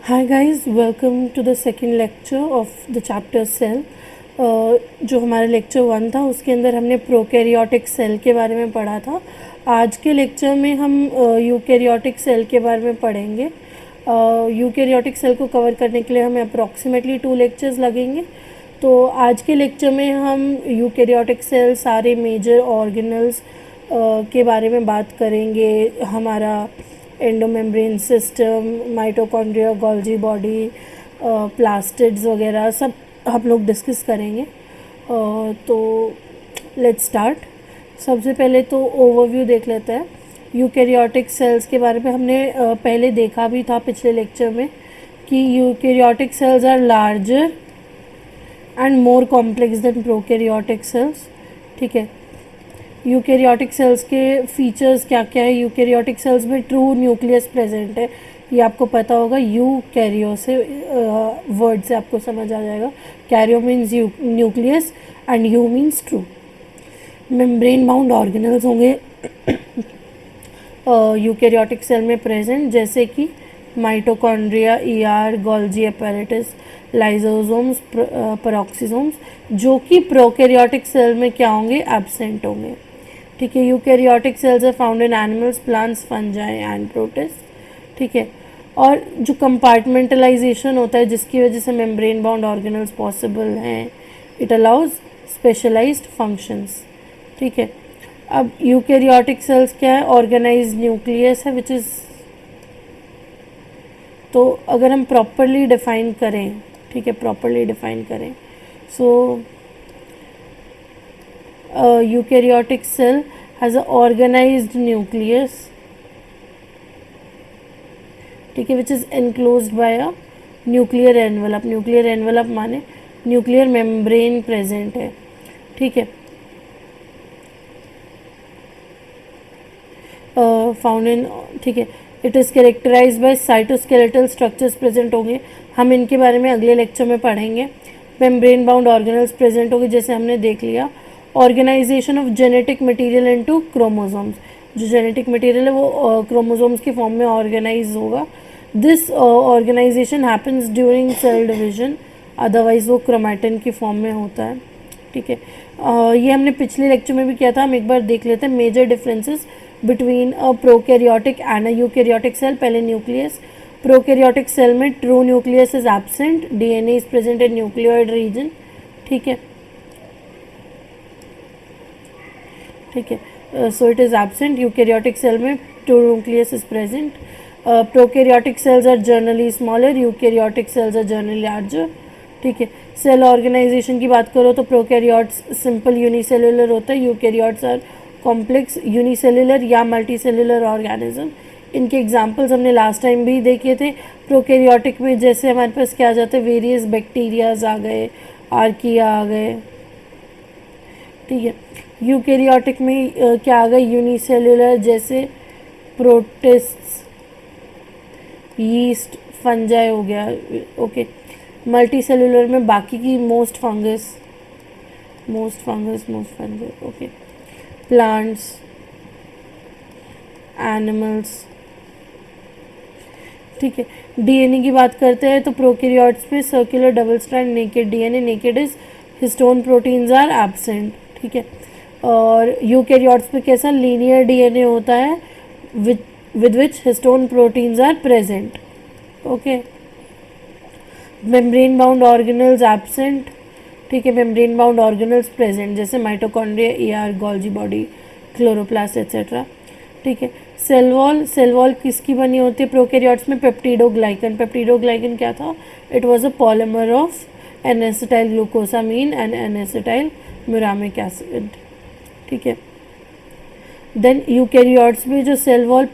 Hi guys, welcome to the second lecture of the chapter cell. जो हमारा lecture 1 था उसके अंदर हमने प्रोकैरियोटिक सेल के बारे में पढ़ा था. आज के लेक्चर में हम यूकैरियोटिक सेल के बारे में पढ़ेंगे. यूकैरियोटिक सेल को कवर करने के लिए हमें अप्रॉक्सीमेटली 2 लेक्चर्स लगेंगे. तो आज के लेक्चर में हम यूकैरियोटिक सेल सारे मेजर ऑर्गेनल्स के बारे में बात करेंगे. हमारा endomembrane system, mitochondria, Golgi body, plastids वगैरह सब हम लोग डिस्कस करेंगे. तो लेट्स स्टार्ट. सबसे पहले तो ओवरव्यू देख लेते हैं. यूकैरियोटिक सेल्स के बारे में हमने पहले देखा भी था पिछले लेक्चर में कि eukaryotic cells are larger and more complex than prokaryotic cells. ठीक है. यूकैरियोटिक सेल्स के फीचर्स क्या क्या है. यूकैरियोटिक सेल्स में ट्रू न्यूक्लियस प्रेजेंट है, ये आपको पता होगा. यूकैरियो से वर्ड से आपको समझ आ जाएगा. Cairo means nucleus and you means true. Membrane bound organelles होंगे यूकैरियोटिक सेल में प्रेजेंट, जैसे कि mitochondria, ER, Golgi apparatus, lysosomes, peroxisomes, जो कि प्रोकैरियोटिक सेल में क्या होंगे, एब्सेंट होंगे. ठीक है. Eukaryotic cells are found in animals, plants, fungi and protist. ठीक है. और जो कंपार्टमेंटलाइजेशन होता है जिसकी वजह से मेम्ब्रेन बाउंड ऑर्गेनल्स पॉसिबल हैं, इट अलाउज स्पेशलाइज्ड फंक्शंस. ठीक है. अब यूकैरियोटिक सेल्स क्या है, ऑर्गेनाइज्ड न्यूक्लियस है विच इज़, तो अगर हम प्रॉपरली डिफाइन करें, ठीक है, प्रॉपरली डिफाइन करें, so eukaryotic cell has a organized nucleus, ठीक है, which is enclosed by a nuclear envelope. Nuclear envelope माने न्यूक्लियर मेम्ब्रेन प्रेजेंट है. ठीक है. फाउंड इन, ठीक है, it is characterise by cytoskeletal structures present होंगे. हम इनके बारे में अगले लेक्चर में पढ़ेंगे. मेम्ब्रेन बाउंड ऑर्गेनल्स प्रेजेंट होंगे जैसे हमने देख लिया. Organisation of genetic material into chromosomes, जो जेनेटिक मटेरियल है वो क्रोमोसोम्स की फॉर्म में ऑर्गेनाइज होगा. This organisation happens during cell division, otherwise वो क्रोमैटिन की फॉर्म में होता है. ठीक है. ये हमने पिछले लेक्चर में भी किया था. हम एक बार देख लेते हैं major differences between a prokaryotic and a eukaryotic cell. पहले न्यूक्लियस. प्रोकैरियोटिक सेल में true nucleus is absent, DNA is present in nucleoid region. ठीक है. ठीक है. So it is absent. Eukaryotic cell में true nucleus is present. Prokaryotic cells are generally smaller, eukaryotic cells are generally larger. ठीक है. Cell organisation की बात करो तो प्रोकैरियोट्स सिंपल यूनिसेलुलर होता है, यूकैरियोट्स आर कॉम्प्लेक्स यूनिसेलुलर या मल्टीसेलुलर ऑर्गेनिज्म. इनके एग्जांपल्स हमने लास्ट टाइम भी देखे थे. प्रोकैरियोटिक में जैसे हमारे पास क्या आ जाते हैं, वेरियस बैक्टीरियाज आ गए, आर्किया आ गए. ठीक है. यूकैरियोटिक में क्या आ गए, यूनिसेलुलर जैसे प्रोटिस्ट्स, यीस्ट, फंजाई हो गया. ओके. मल्टी सेलुलर में बाकी की most fungus, most fungi. Okay. Plants, animals. ठीक है. डीएनए की बात करते हैं तो प्रोकैरियोट्स में circular double strand naked DNA, naked is histone proteins are absent. ठीक है. और यूकैरियोट्स में कैसा, लीनियर डीएनए होता है with which histone proteins are present. Okay. Membrane bound organelles absent. ठीक है. मेम्ब्रेन बाउंड ऑर्गेनल्स प्रेजेंट जैसे mitochondria, ER, Golgi body, chloroplast etcetera. ठीक है. Cell wall. सेल वॉल किसकी बनी होती है प्रोकैरियोट्स में, पेप्टिडोग्लाइकन. पेप्टिडोग्लाइकन क्या था, it was a polymer of N acetyl glucosamine and N acetyl muramic acid. ठीक है. देन यूकैरियोट्स में जो सेल वॉल,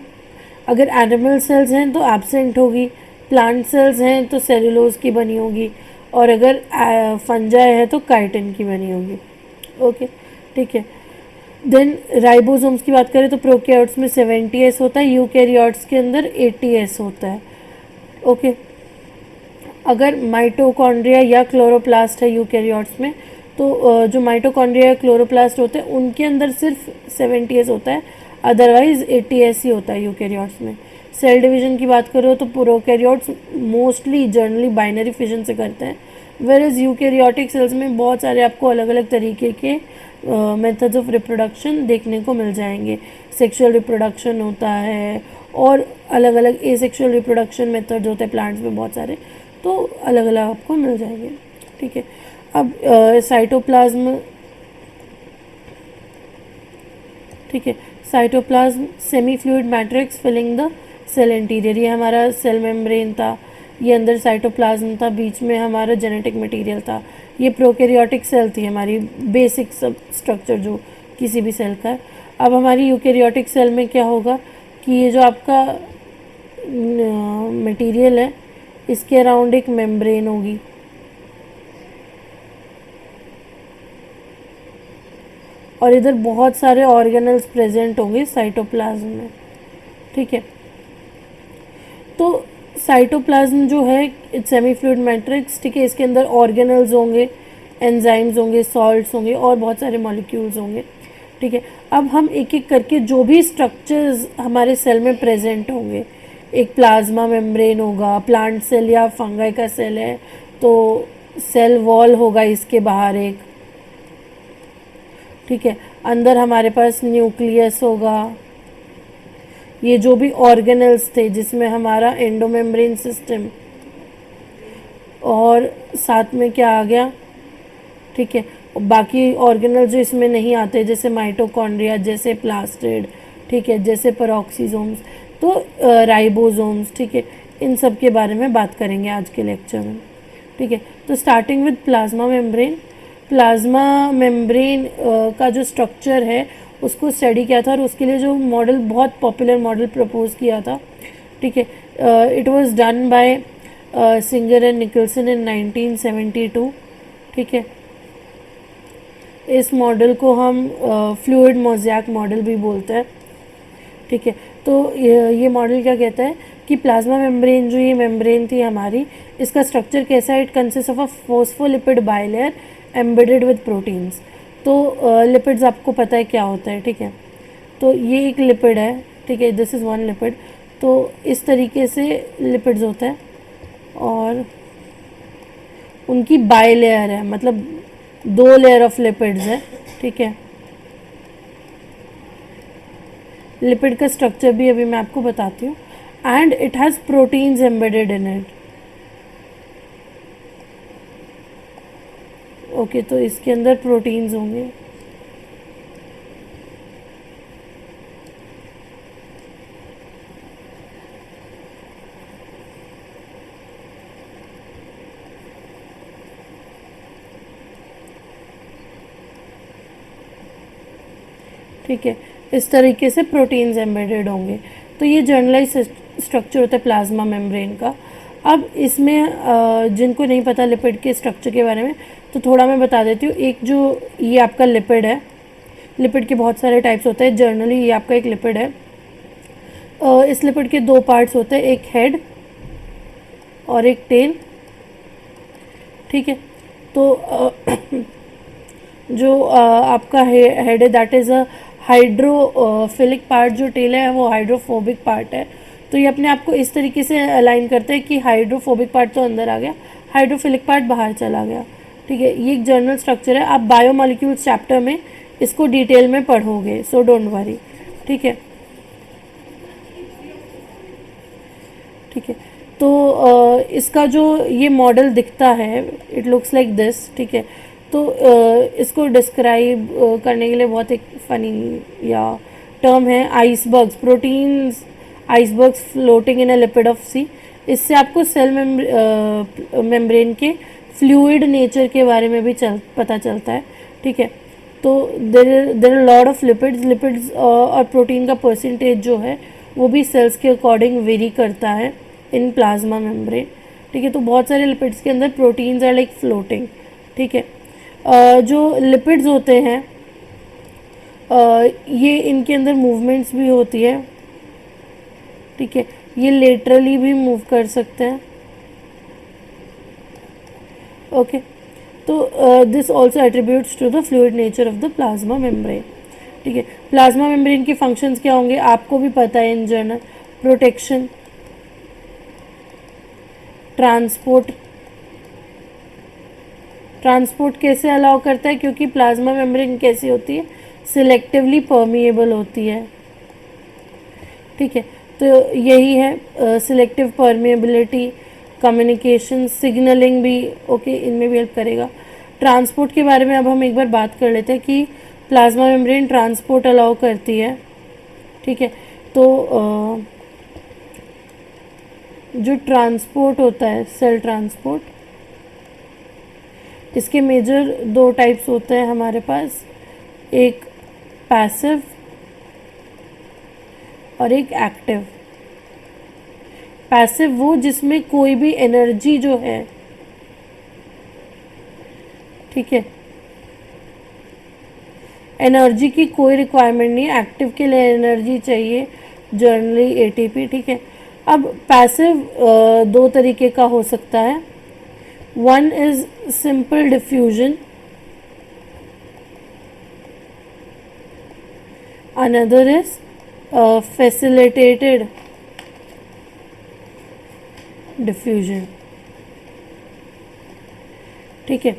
अगर एनिमल सेल्स हैं तो एब्सेंट होगी, प्लांट सेल्स हैं तो सेलुलोज की बनी होगी, और अगर फंजाई है तो काइटिन की बनी होगी. ओके. ठीक है. देन राइबोसोम्स की बात करें तो प्रोकैरियोट्स में 70S होता है, यूकैरियोट्स के अंदर 80S होता है. ओके. अगर माइटोकॉन्ड्रिया या क्लोरोप्लास्ट है यूकैरियोट्स में तो जो माइटोकॉन्ड्रिया या क्लोरोप्लास्ट होते हैं उनके अंदर सिर्फ 70S होता है, अदरवाइज 80S ही होता है यूकैरियोट्स में. सेल डिवीजन की बात करो तो prokaryotes mostly generally binary fission से करते हैं, वेयरएज यूकैरियोटिक सेल्स में बहुत सारे आपको अलग अलग तरीके के मेथड्स ऑफ रिप्रोडक्शन देखने को मिल जाएंगे। सेक्सुअल रिप्रोडक्शन होता है और अलग अलग एसेक्सुअल रिप्रोडक्शन मेथड्स होते हैं प्लांट्स में बहुत सारे, तो अलग अलग आपको मिल जाएंगे। ठीक है, अब साइटोप्लाज्म, ठीक है, cytoplasm semi fluid matrix filling the cell interior, ये हमारा सेल मेम्ब्रेन था, ये अंदर साइटोप्लाज्म था, बीच में हमारा जेनेटिक मटेरियल था। ये प्रोकैरियोटिक सेल थी हमारी, बेसिक सब स्ट्रक्चर जो किसी भी सेल का है। अब हमारी यूकैरियोटिक सेल में क्या होगा कि ये जो आपका मटेरियल है इसके अराउंड एक मेम्ब्रेन होगी, और इधर बहुत सारे ऑर्गेनल्स प्रेजेंट होंगे साइटोप्लाज्म में। ठीक है, तो साइटोप्लाज्म जो है इट्स सेमी फ्लूइड मैट्रिक्स, ठीक है, इसके अंदर ऑर्गेनल्स होंगे, एंजाइम्स होंगे, सॉल्ट्स होंगे और बहुत सारे मॉलिक्यूल्स होंगे। ठीक है, अब हम एक एक करके जो भी स्ट्रक्चर्स हमारे सेल में प्रेजेंट होंगे, एक प्लाज्मा मेम्ब्रेन होगा, प्लांट सेल या फंगाई का सेल है तो सेल वॉल होगा इसके बाहर एक, ठीक है, अंदर हमारे पास न्यूक्लियस होगा, ये जो भी ऑर्गेनल्स थे जिसमें हमारा एंडोमेम्ब्रेन सिस्टम, और साथ में क्या आ गया, ठीक है, बाकी ऑर्गेनल जो इसमें नहीं आते जैसे माइटोकॉन्ड्रिया, जैसे प्लास्टिड, ठीक है, जैसे पेरोक्सीसोम्स, तो राइबोसोम्स, ठीक है, इन सब के बारे में बात करेंगे आज के लेक्चर में। ठीक है, तो starting with plasma membrane. Plasma membrane का जो स्ट्रक्चर है उसको स्टडी किया था और उसके लिए जो मॉडल, बहुत पॉपुलर मॉडल प्रपोज किया था, ठीक है, it was done by singer and Nicolson in 1972। ठीक है, इस मॉडल को हम फ्लूइड मोज़ेक मॉडल भी बोलते हैं। ठीक है, तो ये मॉडल क्या कहता है कि प्लाज्मा मेम्ब्रेन, जो ये मेम्ब्रेन थी हमारी, इसका स्ट्रक्चर कैसा है, it consist of a phospholipid bilayer embedded with proteins. तो लिपिड्स आपको पता है क्या होता है, ठीक है, तो ये एक लिपिड है, ठीक है, दिस इज़ वन लिपिड, तो इस तरीके से लिपिड्स होते हैं और उनकी बाइलेयर है, मतलब 2 लेयर ऑफ लिपिड्स है। ठीक है, लिपिड का स्ट्रक्चर भी अभी मैं आपको बताती हूँ, and it has proteins embedded in it. Okay, तो इसके अंदर प्रोटीन्स होंगे। ठीक है, इस तरीके से प्रोटीन्स एम्बेडेड होंगे। तो ये जर्नलाइज स्ट्रक्चर होता है प्लाज्मा मेम्ब्रेन का। अब इसमें जिनको नहीं पता लिपिड के स्ट्रक्चर के बारे में, तो थोड़ा मैं बता देती हूँ। एक जो ये आपका लिपिड है, लिपिड के बहुत सारे टाइप्स होते हैं, जनरली ये आपका एक लिपिड है। इस लिपिड के 2 पार्ट्स होते हैं, एक हेड और एक टेल। ठीक है, तो जो आपका हेड है that is a hydrophilic part, जो टेल है वो हाइड्रोफोबिक पार्ट है। तो ये अपने आप को इस तरीके से अलाइन करते हैं कि हाइड्रोफोबिक पार्ट तो अंदर आ गया, हाइड्रोफिलिक पार्ट बाहर चला गया। ठीक है, ये एक जनरल स्ट्रक्चर है, आप बायोमॉलिक्यूल्स चैप्टर में इसको डिटेल में पढ़ोगे, सो डोंट वरी। ठीक है, ठीक है, तो इसका जो ये मॉडल दिखता है, इट लुक्स लाइक दिस। ठीक है, तो इसको डिस्क्राइब करने के लिए बहुत एक फ़नी या टर्म है icebergs, proteins icebergs floating in a lipid of सी। इससे आपको सेल मेम्ब्रेन के फ्लूइड नेचर के बारे में भी पता चलता है। ठीक है, तो there are lot of lipids और प्रोटीन का परसेंटेज जो है वो भी सेल्स के अकॉर्डिंग वेरी करता है इन प्लाज्मा मेम्ब्रेन। ठीक है, तो बहुत सारे लिपिड्स के अंदर प्रोटीन्स आर लाइक फ्लोटिंग। ठीक है, जो लिपिड्स होते हैं ये इनके अंदर मूवमेंट्स भी होती है। ठीक है, ये लेटरली भी मूव कर सकते हैं। ओके, तो this also attributes to the fluid nature of the plasma membrane. ठीक है, प्लाज्मा मेम्ब्रेन के फंक्शंस क्या होंगे आपको भी पता है in general. Protection, transport. Transport कैसे अलाउ करता है? क्योंकि प्लाज्मा मेम्ब्रेन कैसी होती है? सिलेक्टिवली परमिएबल होती है। ठीक है, तो यही है सिलेक्टिव परमिएबिलिटी, कम्युनिकेशन, सिग्नलिंग भी ओके इनमें भी हेल्प करेगा। ट्रांसपोर्ट के बारे में अब हम एक बार बात कर लेते हैं कि प्लाज्मा मेम्ब्रेन ट्रांसपोर्ट अलाउ करती है। ठीक है, तो जो ट्रांसपोर्ट होता है सेल ट्रांसपोर्ट, इसके मेजर दो टाइप्स होते हैं हमारे पास, एक पैसिव और एक एक्टिव। पैसिव वो जिसमें कोई भी एनर्जी जो है, ठीक है, एनर्जी की कोई रिक्वायरमेंट नहीं है। एक्टिव के लिए एनर्जी चाहिए, जनरली एटीपी। ठीक है, अब पैसिव दो तरीके का हो सकता है। One is simple diffusion, another is facilitated diffusion. ठीक है,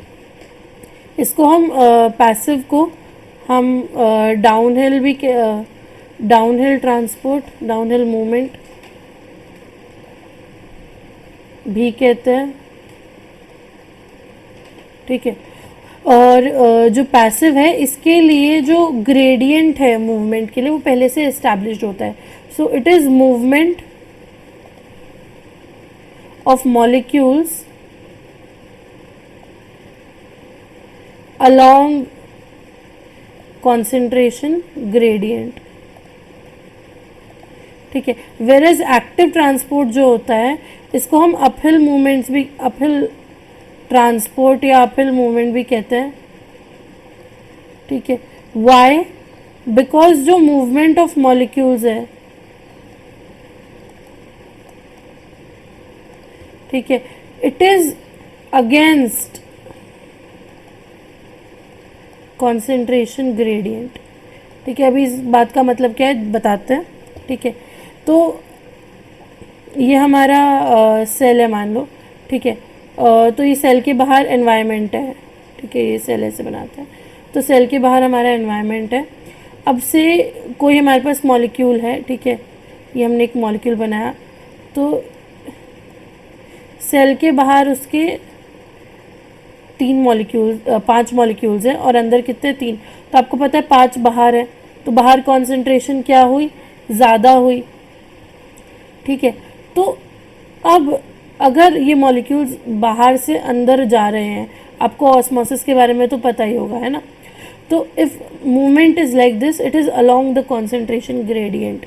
इसको हम पैसिव को हम डाउनहिल भी डाउनहिल ट्रांसपोर्ट, डाउनहिल मूवमेंट भी कहते हैं। ठीक है, और जो पैसिव है इसके लिए जो ग्रेडियंट है मूवमेंट के लिए वो पहले से एस्टैब्लिश्ड होता है। So it is movement of molecules along concentration gradient। ठीक है, वेर एज एक्टिव ट्रांसपोर्ट जो होता है इसको हम अपहिल मूवमेंट्स भी, अपहिल ट्रांसपोर्ट या अपहिल मूवमेंट भी कहते हैं। ठीक है, वाई? बिकॉज जो मूवमेंट ऑफ मॉलिक्यूल्स है, ठीक है, it is against concentration gradient. ठीक है, अभी इस बात का मतलब क्या है बताते हैं। ठीक है, तो ये हमारा सेल है मान लो। ठीक है, तो ये सेल के बाहर एनवायरनमेंट है। ठीक है, ये सेल ऐसे बनाता है, तो सेल के बाहर हमारा एनवायरनमेंट है। अब से कोई हमारे पास मॉलिक्यूल है। ठीक है, ये हमने एक मॉलिक्यूल बनाया, तो सेल के बाहर उसके 5 मॉलिक्यूल्स हैं और अंदर कितने? 3। तो आपको पता है 5 बाहर है, तो बाहर कॉन्सेंट्रेशन क्या हुई? ज़्यादा हुई। ठीक है, तो अब अगर ये मॉलिक्यूल्स बाहर से अंदर जा रहे हैं, आपको ऑस्मोसिस के बारे में तो पता ही होगा, है ना? तो if movement is like this, it is along the concentration gradient.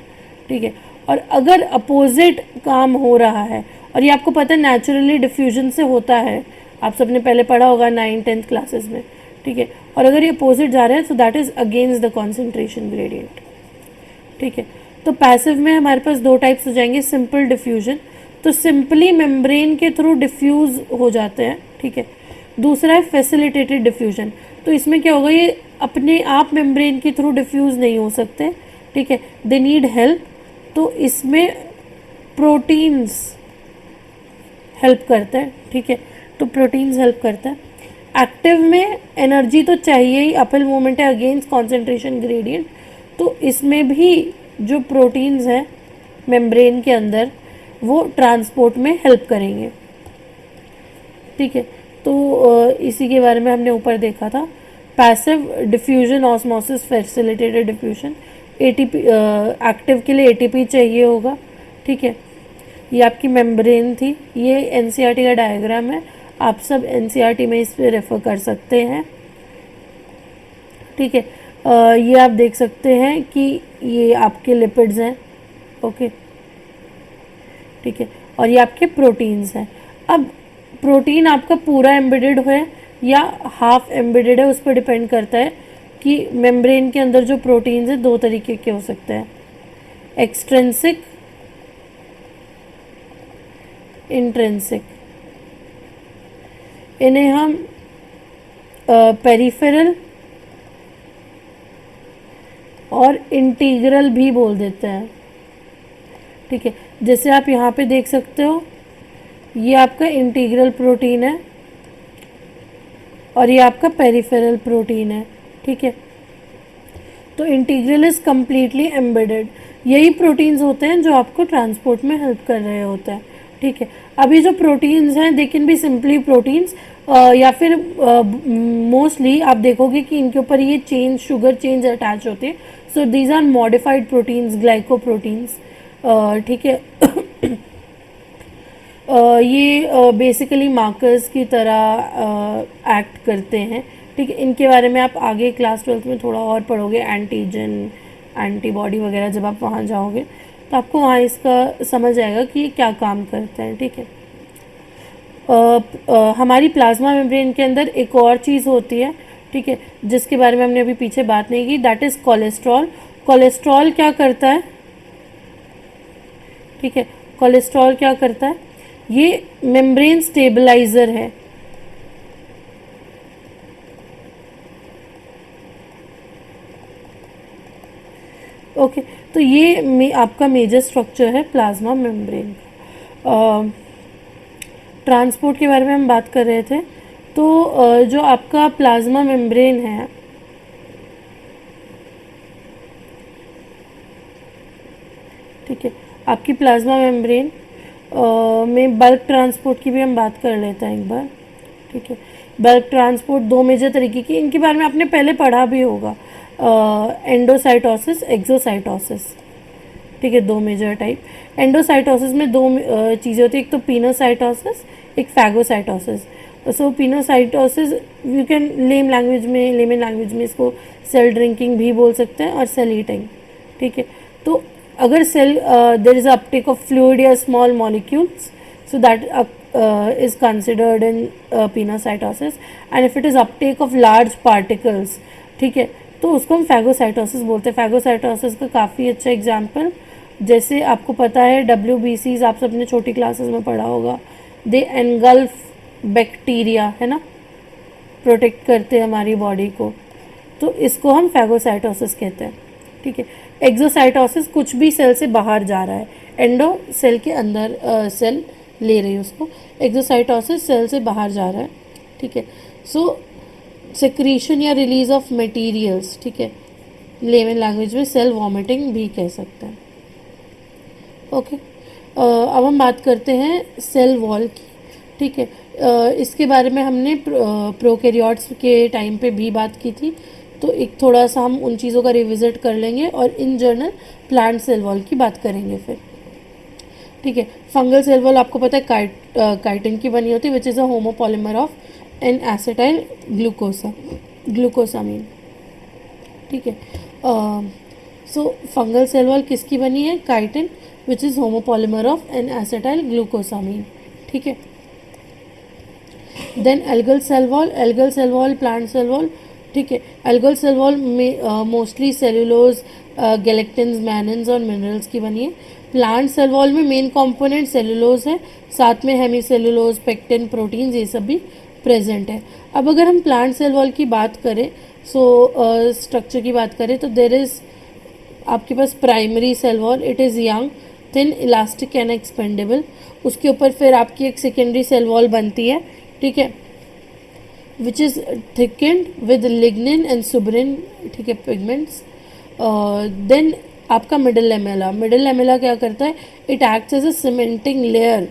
ठीक है, और अगर अपोजिट काम हो रहा है, और ये आपको पता है नेचुरली डिफ्यूजन से होता है, आप सबने पहले पढ़ा होगा 9th-10th क्लासेस में। ठीक है, और अगर ये अपोजिट जा रहा है तो that is against the concentration gradient. ठीक है, तो पैसिव में हमारे पास दो टाइप्स हो जाएंगे, सिंपल डिफ्यूजन, तो सिंपली मेम्ब्रेन के थ्रू डिफ्यूज हो जाते हैं। ठीक है, दूसरा है फैसिलिटेटेड डिफ्यूजन, तो इसमें क्या होगा? ये अपने आप मेम्ब्रेन के थ्रू डिफ्यूज नहीं हो सकते। ठीक है, दे नीड हेल्प, तो इसमें प्रोटीन्स हेल्प करते हैं। ठीक है, तो प्रोटीन्स हेल्प करता है। एक्टिव में एनर्जी तो चाहिए ही, अपहिल मूवमेंट है अगेंस्ट कॉन्सेंट्रेशन ग्रेडियंट, तो इसमें भी जो प्रोटीन्स हैं मेम्ब्रेन के अंदर वो ट्रांसपोर्ट में हेल्प करेंगे। ठीक है, तो इसी के बारे में हमने ऊपर देखा था। Passive diffusion, osmosis, facilitated diffusion. ATP, active के लिए एटीपी चाहिए होगा। ठीक है, ये आपकी मेम्ब्रेन थी, ये एनसीईआरटी का डायग्राम है, आप सब एनसीईआरटी में इस पे रेफर कर सकते हैं। ठीक है, ये आप देख सकते हैं कि ये आपके लिपिड्स हैं। ओके, ठीक है, और ये आपके प्रोटीन्स हैं। अब प्रोटीन आपका पूरा एम्बेडेड है या हाफ एम्बेडेड है, उस पर डिपेंड करता है कि मेम्ब्रेन के अंदर जो प्रोटीन्स हैं दो तरीके के हो सकते हैं, एक्सट्रिंसिक, इंट्रिंसिक। इन्हें हम पेरिफेरल और इंटीग्रल भी बोल देते हैं। ठीक है, जैसे आप यहाँ पे देख सकते हो, ये आपका इंटीग्रल प्रोटीन है और ये आपका पेरिफेरल प्रोटीन है। ठीक है, तो इंटीग्रल इज कम्प्लीटली एम्बेडेड। यही प्रोटीन्स होते हैं जो आपको ट्रांसपोर्ट में हेल्प कर रहे होते हैं। ठीक है, अभी जो प्रोटीन्स हैं they can be simply proteins, या फिर मोस्टली आप देखोगे कि इनके ऊपर ये चेन, शुगर चेन्स अटैच होते हैं। So these are modified proteins, glycoproteins. ठीक है, ये बेसिकली मार्कर्स की तरह एक्ट करते हैं। ठीक है, इनके बारे में आप आगे क्लास 12th में थोड़ा और पढ़ोगे, एंटीजन, एंटीबॉडी वगैरह। जब आप वहाँ जाओगे तो आपको वहाँ इसका समझ आएगा कि ये क्या काम करते हैं। ठीक है, हमारी प्लाज्मा मेम्ब्रेन के अंदर एक और चीज़ होती है, ठीक है, जिसके बारे में हमने अभी पीछे बात नहीं की, दैट इज़ कोलेस्ट्रॉल। कोलेस्ट्रॉल क्या करता है? ठीक है, कोलेस्ट्रॉल क्या करता है? ये मेम्ब्रेन स्टेबलाइजर है। ओके, तो ये आपका मेजर स्ट्रक्चर है प्लाज्मा मेम्ब्रेन का। ट्रांसपोर्ट के बारे में हम बात कर रहे थे, तो जो आपका प्लाज्मा मेम्ब्रेन है, ठीक है, आपकी प्लाज्मा मेम्ब्रेन में बल्क ट्रांसपोर्ट की भी हम बात कर लेते हैं एक बार। ठीक है, बल्क ट्रांसपोर्ट दो मेजर तरीके की, इनके बारे में आपने पहले पढ़ा भी होगा, एंडोसाइटोसिस, एक्सोसाइटोसिस। ठीक है, दो मेजर टाइप। एंडोसाइटोसिस में दो चीज़ें होती है, एक तो पिनोसाइटोसिस, एक phagocytosis. So pinocytosis you can layman language में इसको सेल ड्रिंकिंग भी बोल सकते हैं और सेल ईटिंग। ठीक है, तो अगर cell there is uptake of fluid या small molecules, so that is considered in pinocytosis, and if it is uptake of large particles, ठीक है, तो उसको हम फैगोसाइटोसिस बोलते हैं। फैगोसाइटोसिस का काफ़ी अच्छा एग्जाम्पल, जैसे आपको पता है WBCs आप सबने छोटी क्लासेस में पढ़ा होगा, दे एनगल्फ बैक्टीरिया, है ना, प्रोटेक्ट करते हैं हमारी बॉडी को, तो इसको हम फैगोसाइटोसिस कहते हैं। ठीक है, एक्सोसाइटोसिस कुछ भी सेल से बाहर जा रहा है, एंडो सेल के अंदर सेल ले रही है उसको, एक्सोसाइटोसिस सेल से बाहर जा रहा है। ठीक है, सो सेक्रीशन या रिलीज ऑफ मटेरियल्स, ठीक है, लेमन लैंग्वेज में सेल वॉमिटिंग भी कह सकते हैं। ओके, अब हम बात करते हैं सेल वॉल की। ठीक है, इसके बारे में हमने प्रोकैरियोट्स के टाइम पे भी बात की थी, तो एक थोड़ा सा हम उन चीज़ों का रिविजिट कर लेंगे और इन जनरल प्लांट सेल वॉल की बात करेंगे फिर। ठीक है, फंगल सेल वॉल आपको पता है काइटिन की बनी होती है, which is a homopolymer of N acetyl glucosamine. ठीक है, सो फंगल सेल वॉल किसकी बनी है? Chitin, which is homopolymer of N acetyl glucosamine. ठीक है, then algal cell wall, plant cell wall. ठीक है, एल्गल सेल वॉल में मोस्टली सेलुलोज, गैलेक्टिन्स, मैनन्स और मिनरल्स की बनी है। प्लांट सेल वॉल में मेन कंपोनेंट सेलुलोज है, साथ में हेमीसेलुलोज, पेक्टिन, प्रोटीन्स, ये सब भी प्रेजेंट है। अब अगर हम प्लांट सेल वॉल की बात करें, स्ट्रक्चर की बात करें, तो देयर इज आपके पास primary cell wall, it is young, thin, elastic and expandable. उसके ऊपर फिर आपकी एक सेकेंडरी सेल वॉल बनती है, ठीक है, which is thickened with lignin and suberin, ठीक है, पिगमेंट्स। देन आपका मिडल लेमेला क्या करता है? It acts as a cementing layer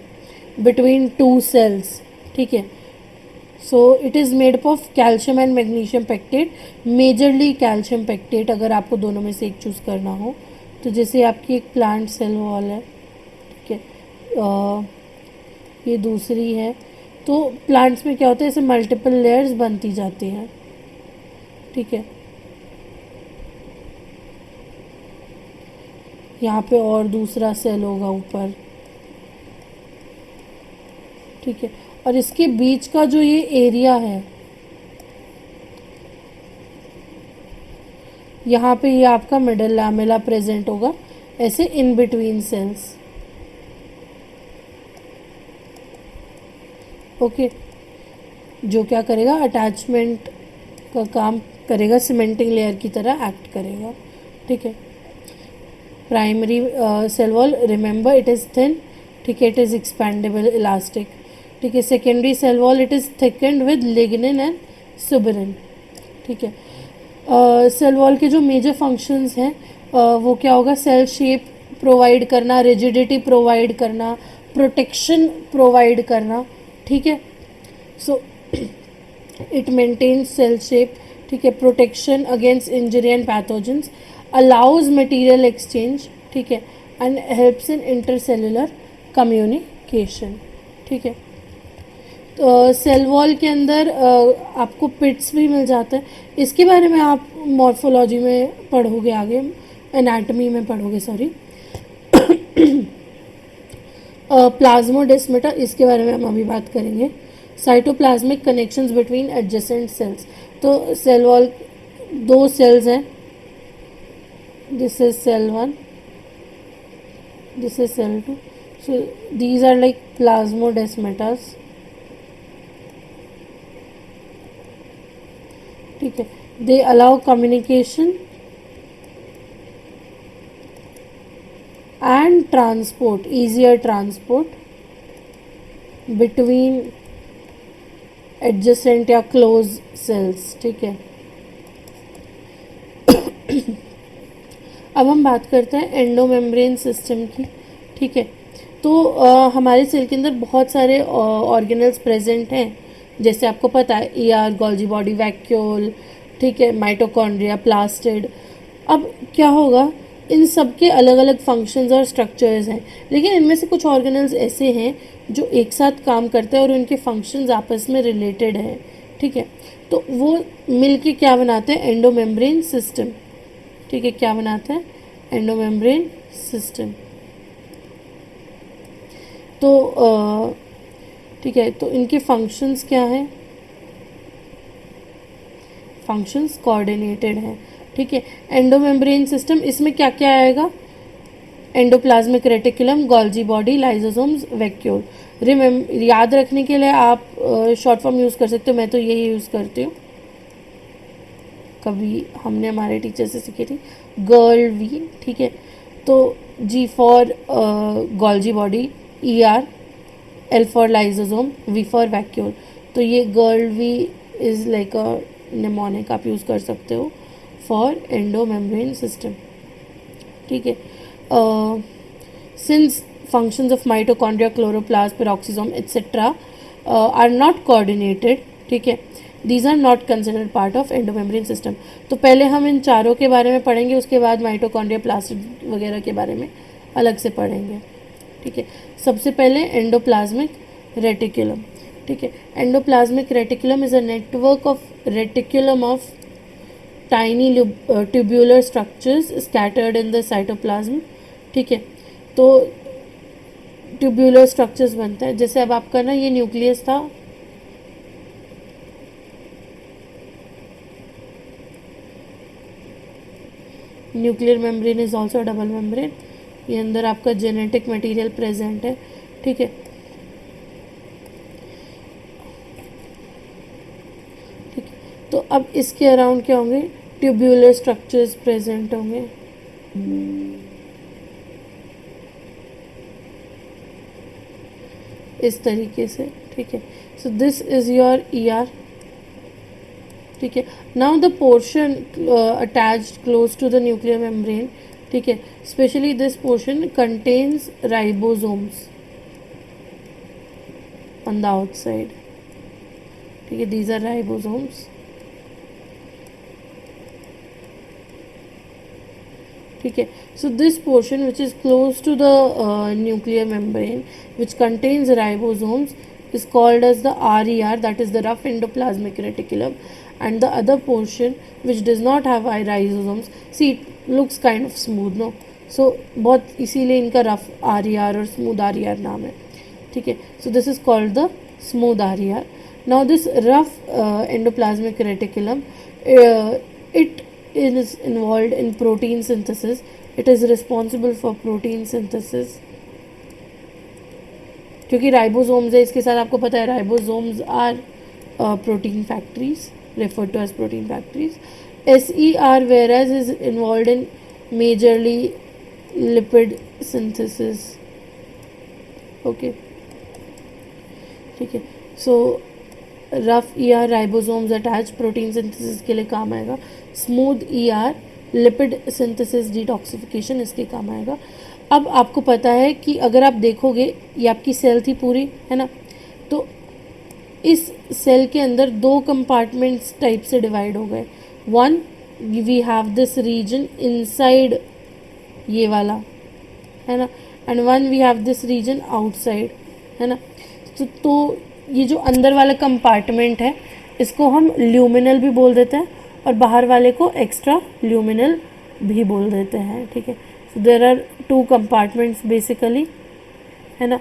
between two cells. ठीक है, so it is made up of calcium and magnesium pectate, majorly calcium pectate अगर आपको दोनों में से एक चूज़ करना हो तो। जैसे आपकी एक प्लांट सेल वॉल है, ठीक है, ये दूसरी है, तो प्लांट्स में क्या होता है, ऐसे मल्टीपल लेयर्स बनती जाती हैं। ठीक है, यहाँ पे और दूसरा सेल होगा ऊपर। ठीक है, और इसके बीच का जो ये एरिया है, यहाँ पे ये आपका मिडल लैमेला प्रेजेंट होगा, ऐसे इन बिटवीन सेल्स। ओके, जो क्या करेगा, अटैचमेंट का काम करेगा, सीमेंटिंग लेयर की तरह एक्ट करेगा। ठीक है, primary cell wall, remember it is thin, ठीक है, इट इज़ एक्सपैंडेबल इलास्टिक, ठीक है। Secondary cell wall it is thickened with lignin and suberin, ठीक है। सेल वॉल के जो मेजर फंक्शंस हैं वो क्या होगा, सेल शेप प्रोवाइड करना, रिजिडिटी प्रोवाइड करना, प्रोटेक्शन प्रोवाइड करना, ठीक है। So it maintains cell shape, ठीक है, protection against injury and pathogens, allows material exchange, ठीक है, and helps in intercellular communication, ठीक है। सेल वॉल के अंदर आपको पिट्स भी मिल जाते हैं, इसके बारे में आप मॉर्फोलॉजी में पढ़ोगे, आगे एनाटमी में पढ़ोगे, सॉरी। प्लाज्मोडेस्माटा, इसके बारे में हम अभी बात करेंगे। Cytoplasmic connections between adjacent cells, तो सेल वॉल दो सेल्स हैं, this is cell 1, this is cell 2, so these are like plasmodesmatas, ठीक है। They allow communication and transport, easier transport between adjacent या क्लोज सेल्स, ठीक है। अब हम बात करते हैं एंडोमेम्ब्रेन सिस्टम की, ठीक है। तो हमारे सेल के अंदर बहुत सारे ऑर्गेनल्स प्रेजेंट हैं, जैसे आपको पता है ईआर, गोल्जी बॉडी, वैक्यूल, ठीक है, माइटोकॉन्ड्रिया, प्लास्टिड। अब क्या होगा, इन सब के अलग अलग फंक्शंस और स्ट्रक्चर्स हैं, लेकिन इनमें से कुछ ऑर्गेनल्स ऐसे हैं जो एक साथ काम करते हैं और उनके फंक्शंस आपस में रिलेटेड हैं, ठीक है। तो वो मिलके क्या बनाते हैं, एंडोमेम्ब्रेन सिस्टम, ठीक है, क्या बनाते हैं, एंडोमेम्ब्रेन सिस्टम। तो ठीक है, तो इनके फंक्शंस क्या हैं, फंक्शंस कोऑर्डिनेटेड हैं, ठीक है। एंडोमेम्ब्रेन सिस्टम, इसमें क्या क्या आएगा, endoplasmic reticulum, Golgi body, lysosomes, vacuole. याद रखने के लिए आप शॉर्ट फॉर्म यूज़ कर सकते हो, मैं तो यही यूज़ करती हूँ, कभी हमने हमारे टीचर से सीखी थी, गर्ल वी, ठीक है। तो G for Golgi body, E R, L for lysosome, V for vacuole. तो ये girl V is like a mnemonic, आप यूज़ कर सकते हो फॉर एंडोमेम्ब्रेन सिस्टम, ठीक है। Since functions of mitochondria, chloroplast, peroxisome, etc. Are not coordinated, ठीक है, these are not considered part of endomembrane system। तो पहले हम इन चारों के बारे में पढ़ेंगे, उसके बाद माइटोकॉन्ड्रिया, प्लास्टिड वगैरह के बारे में अलग से पढ़ेंगे, ठीक है। सबसे पहले एंडोप्लाज्मिक रेटिकुलम, ठीक है। Endoplasmic reticulum is a network of reticulum of tiny tubular structures scattered in the cytoplasm, ठीक है। तो ट्यूब्यूलर स्ट्रक्चर्स बनते हैं, जैसे अब आपका ना ये न्यूक्लियस था, nuclear membrane is also double membrane, ये अंदर आपका जेनेटिक मटेरियल प्रेजेंट है, ठीक है, ठीक है। तो अब इसके अराउंड क्या होंगे, ट्यूब्यूलर स्ट्रक्चर्स प्रेजेंट होंगे, इस तरीके से, ठीक है। So this is your E R, ठीक है। Now the portion attached close to the nuclear membrane, ठीक है, specially this portion contains ribosomes on the outside, ठीक है, दीज आर राइबोसोम्स, ठीक है। So this portion which is close to the nuclear membrane which contains ribosomes is called as the RER, that is the rough endoplasmic reticulum, and the other portion which does not have ribosomes, see it looks kind of smooth, no, so बहुत इसीलिए इनका rough RER और smooth RER नाम है, ठीक है। So this is called the smooth RER. Now this rough endoplasmic reticulum, it is involved in protein synthesis, it is responsible for protein synthesis, क्योंकि ribosomes है, इसके साथ आपको पता है ribosomes are protein factories, referred to as protein factories. SER whereas is involved in majorly lipid synthesis. Okay, ठीक है। सो rough E R ribosomes attach, protein synthesis के लिए काम आएगा। Smooth E R lipid synthesis detoxification, इसके काम आएगा। अब आपको पता है कि अगर आप देखोगे ये आपकी सेल थी पूरी, है ना, तो इस सेल के अंदर दो कंपार्टमेंट्स टाइप से डिवाइड हो गए। One, we have this region inside, ये वाला, है ना, and one we have this region outside, है ना। तो ये जो अंदर वाला कंपार्टमेंट है इसको हम ल्यूमिनल भी बोल देते हैं और बाहर वाले को एक्स्ट्रा ल्यूमिनल भी बोल देते हैं, ठीक है। So there are two compartments basically, है ना,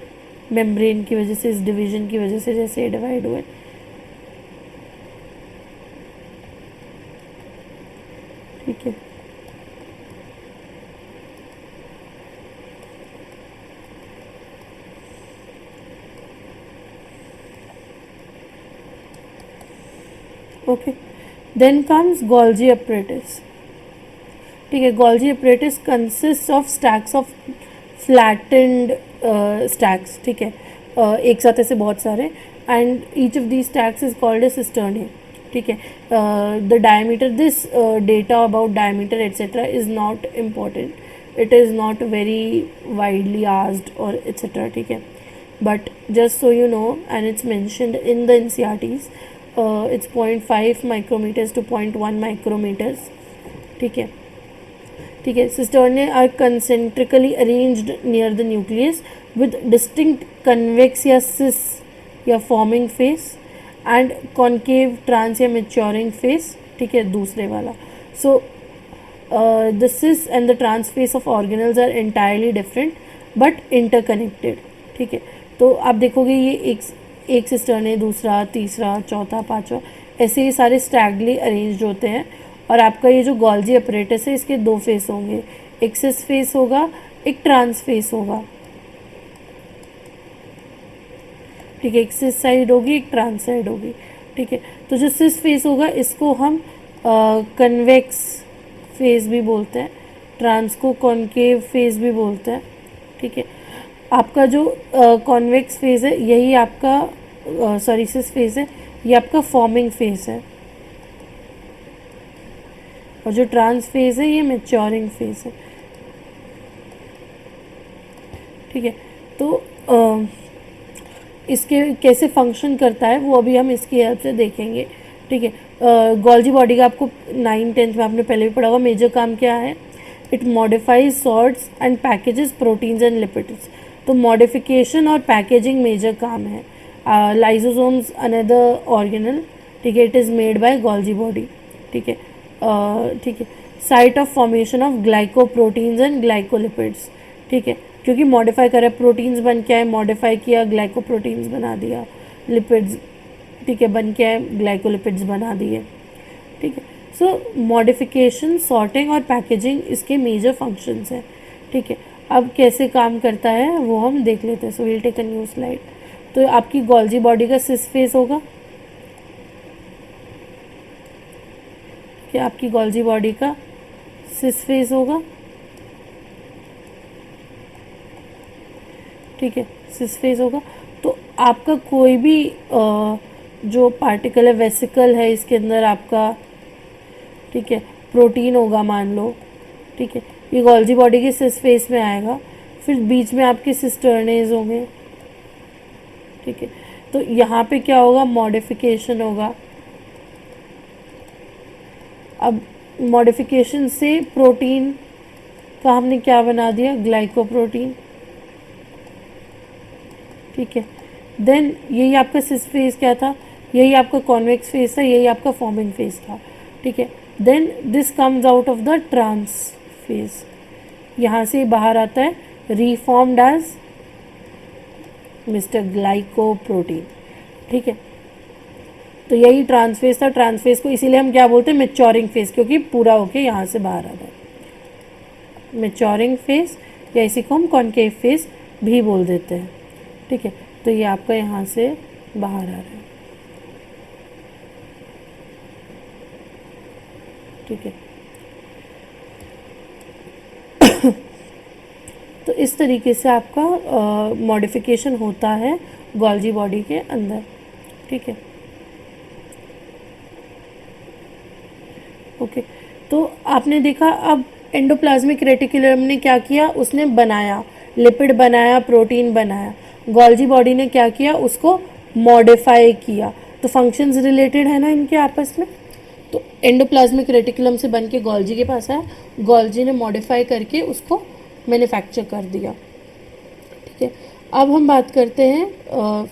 मेम्ब्रेन की वजह से, इस डिवीजन की वजह से जैसे ये डिवाइड हुए, ठीक है। Okay, then comes Golgi apparatus, ठीक है। Golgi apparatus consist of stacks of flattened stacks, ठीक है, एक साथ ऐसे बहुत सारे, and each of the stacks is called a cistern, ठीक है। The diameter, this data about diameter etcetera is not important, it is not very widely asked और एट्सेट्रा, ठीक है, but just so you know, and it's mentioned in the NCERTs, it's 0.5 micrometers to 0.1 micrometers, ठीक है, ठीक है। Cisternae are concentrically arranged near the nucleus with distinct convex या cis या forming face and concave trans या maturing face, ठीक है, दूसरे वाला। So the cis and the trans face of organelles are entirely different but interconnected, ठीक है। तो आप देखोगे ये एक सिस्टर्न है, दूसरा, तीसरा, चौथा, पांचवा, ऐसे ये सारे स्टैगली अरेंज्ड होते हैं। और आपका ये जो गोल्जी apparatus है इसके दो फेस होंगे, एक सिस फेस होगा, एक ट्रांस फेस होगा, ठीक है, एक सिस साइड होगी, एक ट्रांस साइड होगी, ठीक है। तो जो सिस फेस होगा इसको हम कन्वेक्स फेस भी बोलते हैं, ट्रांस को कॉन्केव फेस भी बोलते हैं, ठीक है। आपका जो कॉन्वेक्स फेस है यही आपका सॉरी सिस फेस है, ये आपका फॉर्मिंग फेस है, और जो ट्रांस फेज है ये मैच्योरिंग फेज है, ठीक है। तो इसके कैसे फंक्शन करता है वो अभी हम इसकी हेल्प से देखेंगे, ठीक है। गोल्जी बॉडी का आपको 9th-10th में आपने पहले भी पढ़ा हुआ, मेजर काम क्या है, it modifies sorts and packages proteins and lipids. तो मॉडिफिकेशन और पैकेजिंग मेजर काम है। लाइसोसोम्स अनदर ऑर्गेनल, ठीक है, it is made by Golgi body, ठीक है, ठीक है। Site of formation of glycoproteins and glycolipids, ठीक है, क्योंकि मॉडिफाई करा, प्रोटीन्स बन के आए, मॉडिफाई किया, ग्लाइकोप्रोटीन्स बना दिया, लिपिड्स, ठीक है, बन के आए, ग्लाइकोलिपिड्स बना दिए, ठीक है। सो मॉडिफिकेशन, सॉर्टिंग और पैकेजिंग इसके मेजर फंक्शंस हैं, ठीक है। अब कैसे काम करता है वो हम देख लेते हैं। So will take a new slide. तो आपकी गोल्जी बॉडी का सिस फेस होगा, कि आपकी गोल्जी बॉडी का सिस फेस होगा, ठीक है, सिस फेस होगा। तो आपका कोई भी जो पार्टिकल है, वेसिकल है, इसके अंदर आपका, ठीक है, प्रोटीन होगा मान लो, ठीक है, ये गोल्जी बॉडी के सिस फेस में आएगा, फिर बीच में आपके सिस्टर्नेज होंगे, ठीक है। तो यहाँ पे क्या होगा, मॉडिफिकेशन होगा। अब मॉडिफिकेशन से प्रोटीन का हमने क्या बना दिया, ग्लाइकोप्रोटीन, ठीक है। देन यही आपका सिस फेस क्या था, यही आपका कॉन्वेक्स फेस था, यही आपका फॉर्मिंग फेस था, ठीक है। Then this comes out of the trans face, यहाँ से बाहर आता है रीफॉर्म्ड एज मिस्टर ग्लाइकोप्रोटीन, ठीक है। तो यही ट्रांसफेस था। ट्रांसफेस को इसीलिए हम क्या बोलते हैं, मैच्योरिंग फेस, क्योंकि पूरा होके यहाँ से बाहर आ रहा है, मैच्योरिंग फेस, या इसी को हम कॉन्केव फेस भी बोल देते हैं, ठीक है। तो ये आपका यहाँ से बाहर आ रहा है, ठीक है। तो इस तरीके से आपका मॉडिफिकेशन होता है गोल्जी बॉडी के अंदर, ठीक है। ओके, तो आपने देखा अब एंडोप्लाज्मिक रेटिकुलम ने क्या किया, उसने बनाया, लिपिड बनाया, प्रोटीन बनाया। गोल्जी बॉडी ने क्या किया, उसको मॉडिफाई किया। तो फंक्शंस रिलेटेड है ना इनके आपस में। तो एंडोप्लाज्मिक रेटिकुलम से बन के गोल्जी के पास आया, गोल्जी ने मॉडिफाई करके उसको मैन्युफैक्चर कर दिया, ठीक है। अब हम बात करते हैं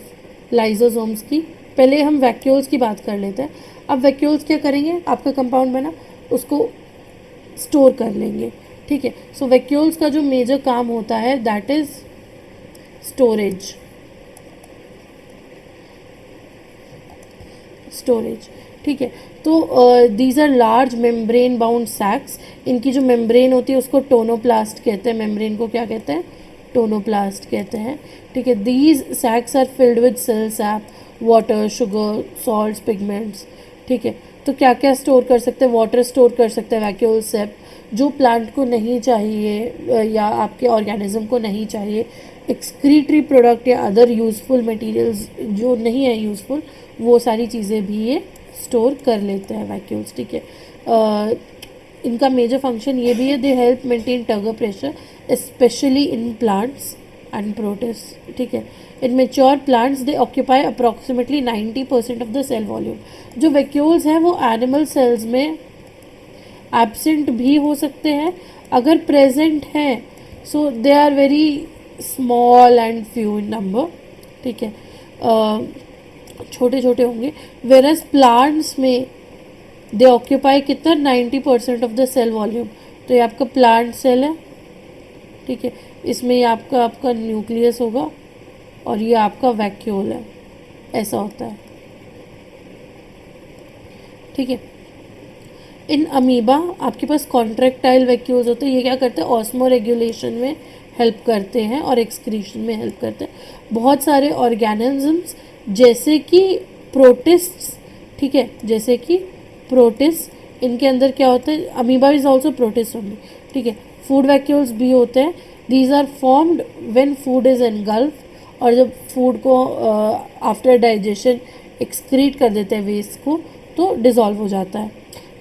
लाइजोसोम्स की। पहले हम वैक्यूल्स की बात कर लेते हैं। अब वैक्यूल्स क्या करेंगे, आपका कंपाउंड बना, उसको स्टोर कर लेंगे, ठीक है। सो वैक्यूल्स का जो मेजर काम होता है दैट इज स्टोरेज, ठीक है। तो these are large membrane bound sacs. इनकी जो मेम्ब्रेन होती है उसको टोनोप्लास्ट कहते हैं, मेम्ब्रेन को क्या कहते हैं, टोनोप्लास्ट कहते हैं, ठीक है। These sacs are filled with cell sap, water, sugar, salts, pigments, ठीक है। तो क्या क्या स्टोर कर सकते हैं, वाटर स्टोर कर सकते हैं वैक्यूल सेप, जो प्लांट को नहीं चाहिए या आपके ऑर्गेनिज्म को नहीं चाहिए, एक्सक्रीटरी प्रोडक्ट या अदर यूजफुल मटेरियल्स जो नहीं है यूजफुल, वो सारी चीज़ें भी ये स्टोर कर लेते हैं वैक्यूल्स, ठीक है। इनका मेजर फंक्शन ये भी है, they help maintain turgor pressure specially in plants and protist, ठीक है। In mature plants they occupy approximately 90% of the cell volume. जो वैक्यूल्स हैं वो एनिमल सेल्स में एब्सेंट भी हो सकते हैं, अगर प्रेजेंट हैं so they are very small and few in number, ठीक है, छोटे छोटे होंगे। वेरस प्लांट्स में दे ऑक्यूपाई कितना, 90% ऑफ द सेल वॉल्यूम। तो ये आपका प्लांट सेल है, ठीक है, इसमें ये आपका आपका न्यूक्लियस होगा और ये आपका वैक्यूल है, ऐसा होता है, ठीक है। इन अमीबा आपके पास कॉन्ट्रैक्टाइल वैक्यूल्स होते हैं, ये क्या करते हैं, ऑस्मो रेगुलेशन में हेल्प करते हैं और एक्सक्रीशन में हेल्प करते हैं। बहुत सारे ऑर्गेनिजम्स जैसे कि प्रोटिस्ट्स, ठीक है, जैसे कि प्रोटिस्ट, इनके अंदर क्या होता है, अमीबा इज ऑल्सो प्रोटिस्ट होंगे, ठीक है। फूड वैक्यूल्स भी होते हैं, these are formed when food is engulf, और जब फूड को आफ्टर डाइजेशन एक्सक्रीट कर देते हैं वेस्ट को तो डिज़ोल्व हो जाता है,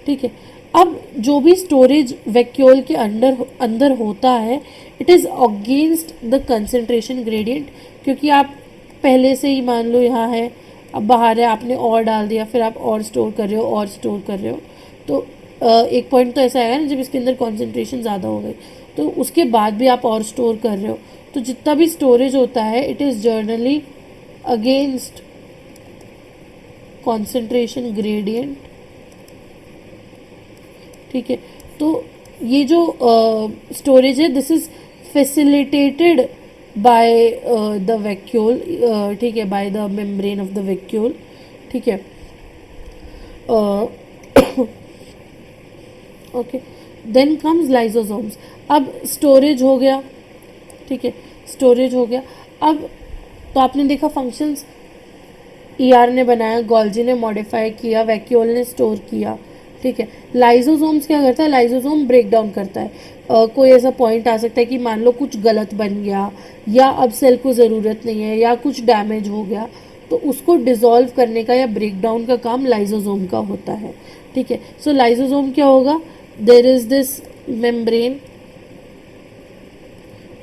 ठीक है। अब जो भी स्टोरेज वैक्यूल के अंदर होता है, it is against the concentration gradient, क्योंकि आप पहले से ही मान लो यहाँ है, अब बाहर है, आपने और डाल दिया, फिर आप और स्टोर कर रहे हो और स्टोर कर रहे हो, तो एक पॉइंट तो ऐसा आएगा ना जब इसके अंदर कॉन्सेंट्रेशन ज़्यादा हो गई, तो उसके बाद भी आप और स्टोर कर रहे हो। तो जितना भी स्टोरेज होता है it is generally against concentration gradient, ठीक है। तो ये जो स्टोरेज है this is facilitated by the vacuole, ठीक है, by the membrane of the vacuole, ठीक है। Okay, then comes lysosomes. अब स्टोरेज हो गया, ठीक है, स्टोरेज हो गया। अब तो आपने देखा फंक्शंस, ईआर ने बनाया, गोल्जी ने मॉडिफाई किया, वैक्यूल ने स्टोर किया, ठीक है। लाइजोसोम्स क्या करता है, लाइजोसोम ब्रेक डाउन करता है। कोई ऐसा पॉइंट आ सकता है कि मान लो कुछ गलत बन गया या अब सेल को ज़रूरत नहीं है या कुछ डैमेज हो गया, तो उसको डिसॉल्व करने का या ब्रेक डाउन का काम लाइजोसोम का होता है, ठीक है। सो लाइजोसोम क्या होगा, देर इज दिस मेम्ब्रेन,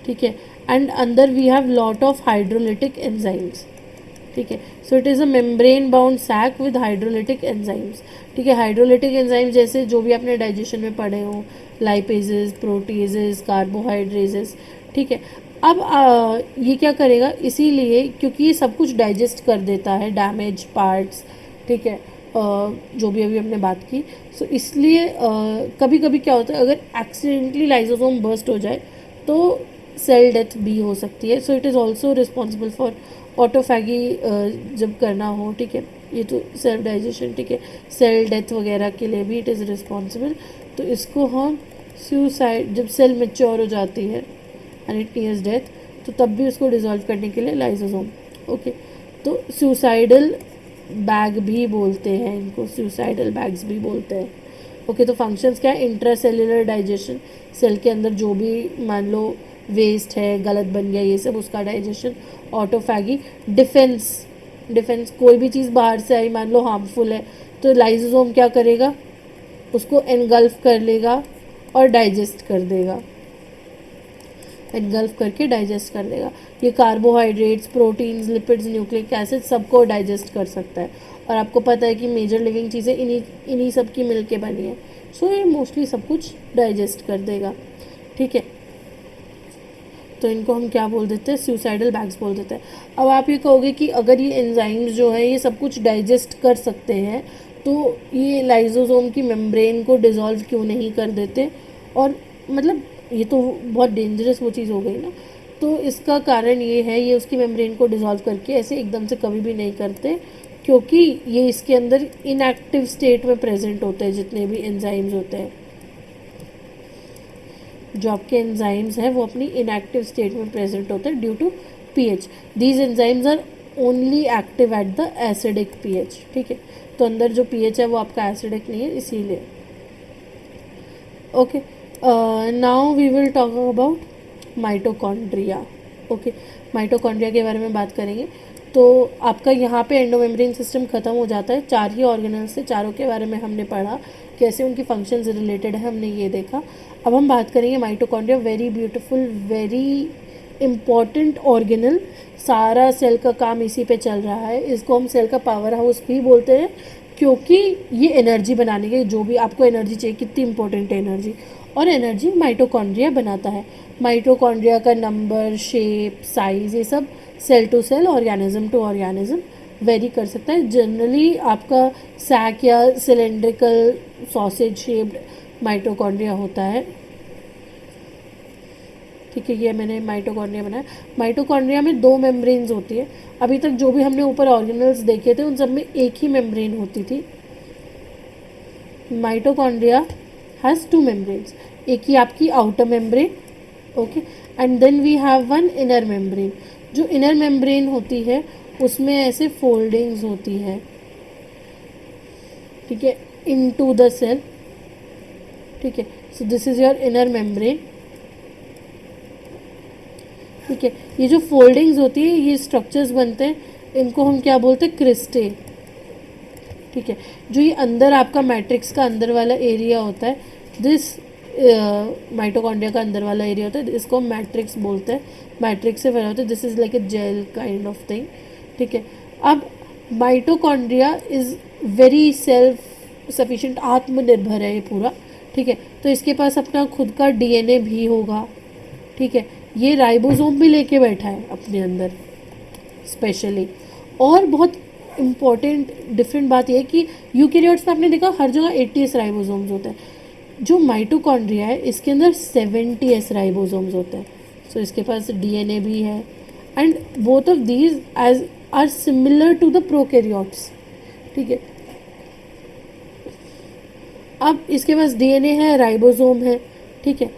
ठीक है, एंड अंदर we have lot of hydrolytic enzymes, ठीक है। So it is a membrane bound sac with hydrolytic enzymes, ठीक है। हाइड्रोलिटिक एंजाइम्स जैसे जो भी आपने डाइजेशन में पढ़े हो, लाइपेजेस, प्रोटीजेस, कार्बोहाइड्रेजेस, ठीक है। अब ये क्या करेगा, इसीलिए क्योंकि ये सब कुछ डाइजेस्ट कर देता है, डैमेज पार्ट्स, ठीक है, जो भी अभी हमने बात की। सो इसलिए कभी कभी क्या होता है, अगर एक्सीडेंटली लाइजोसोम बर्स्ट हो जाए तो सेल डेथ भी हो सकती है। So it is also responsible for autophagy जब करना हो, ठीक है, ये तो सेल्फ डाइजेशन, ठीक है, सेल डेथ वगैरह के लिए भी इट इज़ रिस्पॉन्सिबल। तो इसको हम सुसाइड, जब सेल मेच्योर हो जाती है एंड इट नियर्स डेथ, तो तब भी उसको डिसॉल्व करने के लिए लाइजोसोम, ओके। तो सुसाइडल बैग भी बोलते हैं इनको, सुसाइडल बैग्स भी बोलते हैं, ओके। तो फंक्शंस क्या है, इंट्रासेल्युलर डाइजेशन, सेल के अंदर जो भी मान लो वेस्ट है, गलत बन गया, ये सब उसका डाइजेशन। ऑटोफैगी, डिफेंस कोई भी चीज़ बाहर से आई, मान लो हार्मफुल है, तो लाइसोसोम क्या करेगा, उसको एनगल्फ कर लेगा और डाइजेस्ट कर देगा, एनगल्फ करके डाइजेस्ट कर देगा। ये carbohydrates, proteins, lipids, nucleic acid सबको डाइजेस्ट कर सकता है। और आपको पता है कि मेजर लिविंग चीज़ें इन्हीं सब की मिल के बनी है, सो ये मोस्टली सब कुछ डाइजेस्ट कर देगा। ठीक है, तो इनको हम क्या बोल देते हैं, सुसाइडल बैग्स बोल देते हैं। अब आप ये कहोगे कि अगर ये एंजाइम्स जो है ये सब कुछ डाइजेस्ट कर सकते हैं, तो ये लाइसोसोम की मेम्ब्रेन को डिसॉल्व क्यों नहीं कर देते, और मतलब ये तो बहुत डेंजरस वो चीज़ हो गई ना। तो इसका कारण ये है, ये उसकी मेम्ब्रेन को डिसॉल्व करके ऐसे एकदम से कभी भी नहीं करते, क्योंकि ये इसके अंदर इनएक्टिव स्टेट में प्रेजेंट होते हैं। जितने भी एंजाइम्स होते हैं, जो आपके एंजाइम्स हैं वो अपनी इनएक्टिव स्टेट में प्रेजेंट होते हैं due to pH. These enzymes are only active at the acidic pH. ठीक है, तो अंदर जो पीएच है वो आपका एसिडिक नहीं है, इसीलिए। Okay, now we will talk about mitochondria. Okay, mitochondria के बारे में बात करेंगे। तो आपका यहाँ पे एंडोमेम्ब्रेन सिस्टम खत्म हो जाता है। 4 ही ऑर्गेनल्स से, चारों के बारे में हमने पढ़ा, कैसे उनकी फंक्शंस रिलेटेड है, हमने ये देखा। अब हम बात करेंगे mitochondria, very beautiful, very important organelle. सारा सेल का काम इसी पे चल रहा है। इसको हम सेल का पावर हाउस भी बोलते हैं, क्योंकि ये एनर्जी बनाने के, जो भी आपको एनर्जी चाहिए, कितनी इंपॉर्टेंट है एनर्जी, और एनर्जी माइटोकॉन्ड्रिया बनाता है। माइटोकॉन्ड्रिया का नंबर, शेप, साइज, ये सब cell to cell, organism to organism very कर सकता है। जनरली आपका सैक या सिलेंड्रिकल सॉसेज शेप्ड माइटोकॉन्ड्रिया होता है। ठीक है, ये मैंने माइटोकॉन्ड्रिया बनाया। माइटोकॉन्ड्रिया में 2 मेम्ब्रेन्स होती है। अभी तक जो भी हमने ऊपर ऑर्गेनल्स देखे थे उन सब में एक ही मेम्ब्रेन होती थी। माइटोकॉन्ड्रिया हैज़ 2 मेम्ब्रेन्स, एक ही आपकी outer membrane, okay, and then we have one inner membrane. जो इनर मेम्ब्रेन होती है उसमें ऐसे फोल्डिंग्स होती है, ठीक है, इनटू द सेल। ठीक है, so this is your inner membrane. ठीक है, ये जो फोल्डिंग्स होती है, ये स्ट्रक्चर्स बनते हैं, इनको हम क्या बोलते हैं, क्रिस्टे। ठीक है, जो ये अंदर आपका मैट्रिक्स का अंदर वाला एरिया होता है, दिस माइटोकॉन्ड्रिया का अंदर वाला एरिया होता है, इसको हम मैट्रिक्स बोलते हैं। मैट्रिक्स से बना होता है, this is like a gel kind of thing. ठीक है, अब mitochondria is very self sufficient, आत्मनिर्भर है ये पूरा। ठीक है, तो इसके पास अपना खुद का डीएनए भी होगा। ठीक है, ये राइबोसोम भी लेके बैठा है अपने अंदर स्पेशली। और बहुत इम्पॉर्टेंट डिफरेंट बात यह है कि यूकैरियोट्स में आपने देखा हर जगह 80s राइबोसोम्स होते हैं। जो माइटोकॉन्ड्रिया है इसके अंदर 70s राइबोसोम्स होते हैं। सो इसके पास डीएनए भी है, and both of these as are similar to the prokaryotes. ठीक है, अब इसके पास डीएनए है, राइबोसोम है। ठीक है,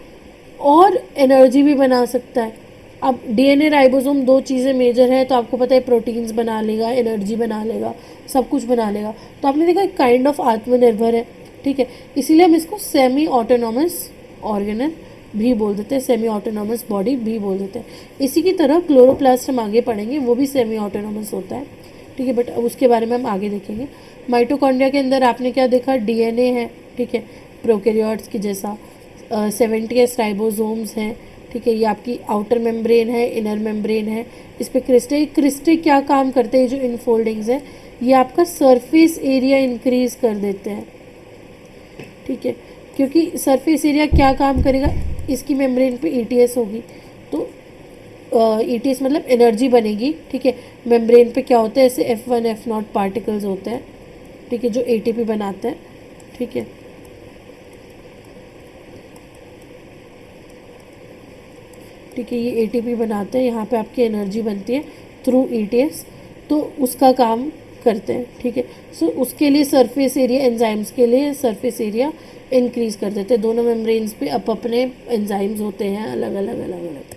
और एनर्जी भी बना सकता है। अब डीएनए राइबोसोम 2 चीज़ें मेजर है, तो आपको पता है प्रोटीन्स बना लेगा, एनर्जी बना लेगा, सब कुछ बना लेगा। तो आपने देखा एक काइंड ऑफ आत्मनिर्भर है। ठीक है, इसीलिए हम इसको सेमी ऑटोनॉमस ऑर्गेनल भी बोल देते हैं, सेमी ऑटोनॉमस बॉडी भी बोल देते हैं। इसी की तरह क्लोरोप्लास्ट हम आगे पढ़ेंगे, वो भी सेमी ऑटोनॉमस होता है। ठीक है, बट उसके बारे में हम आगे देखेंगे। माइटोकॉन्ड्रिया के अंदर आपने क्या देखा, डीएनए है। ठीक है, प्रोकैरियोट्स की जैसा 70s राइबोसोम्स हैं। ठीक है, ये आपकी आउटर मेम्ब्रेन है, इनर मेम्ब्रेन है, इस पे क्रिस्टे क्या काम करते हैं, जो इनफोल्डिंग्स है ये आपका सरफेस एरिया इंक्रीज कर देते हैं। ठीक है, क्योंकि सरफेस एरिया क्या काम करेगा, इसकी मेम्ब्रेन पे ईटीएस होगी, तो ईटीएस मतलब एनर्जी बनेगी। ठीक है, मेम्ब्रेन पे क्या होता है, ऐसे F1 F0 पार्टिकल्स होते हैं। ठीक है, जो एटीपी बनाते हैं। ठीक है, ठीक है, ये एटीपी बनाते हैं, यहाँ पे आपकी एनर्जी बनती है थ्रू ईटीएस, तो उसका काम करते हैं। ठीक है, सो उसके लिए सरफेस एरिया, एंजाइम्स के लिए सरफेस एरिया इंक्रीज कर देते हैं। दोनों मेम्ब्रेन्स पे अपने एंजाइम्स होते हैं अलग अलग अलग अलग।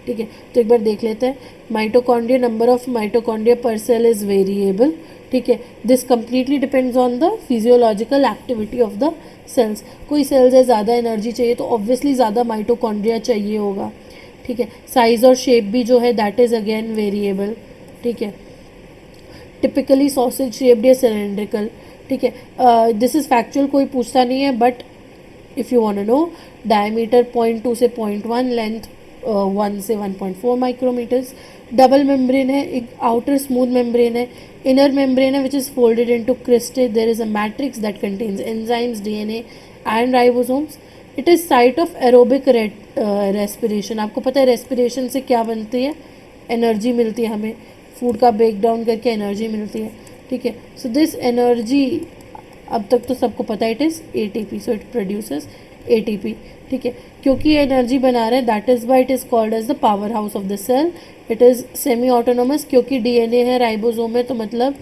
ठीक है, तो एक बार देख लेते हैं। Mitochondria, number of mitochondria per cell is variable. ठीक है, this completely depends on the physiological activity of the cells. कोई सेल्स है ज़्यादा एनर्जी चाहिए तो ऑब्वियसली ज़्यादा माइटोकॉन्ड्रिया चाहिए होगा। ठीक है। साइज और शेप भी जो है दैट इज़ अगेन वेरिएबल, ठीक है। टिपिकली सॉसेज शेप्ड या सिलेंड्रिकल, ठीक है। दिस इज़ फैक्चुअल, कोई पूछता नहीं है, but if you want to know, diameter 0.2 से 0.1, लेंथ 1 से 1.4 माइक्रोमीटर्स। डबल मेम्ब्रेन है, एक आउटर स्मूथ मेम्ब्रेन है, इनर मेम्ब्रेन है which is folded into cristae. There is a matrix that contains enzymes, DNA and ribosomes. It is site of aerobic respiration. आपको पता है respiration से क्या बनती है? एनर्जी मिलती है हमें, फूड का ब्रेक डाउन करके एनर्जी मिलती है, ठीक है। सो दिस एनर्जी, अब तक तो सबको पता है, it is ATP, so it produces ATP, ठीक है। क्योंकि ये एनर्जी बना रहे हैं, that is why it is called as the power house of the cell. It is semi autonomous, क्योंकि डीएनए है, राइबोसोम है, तो मतलब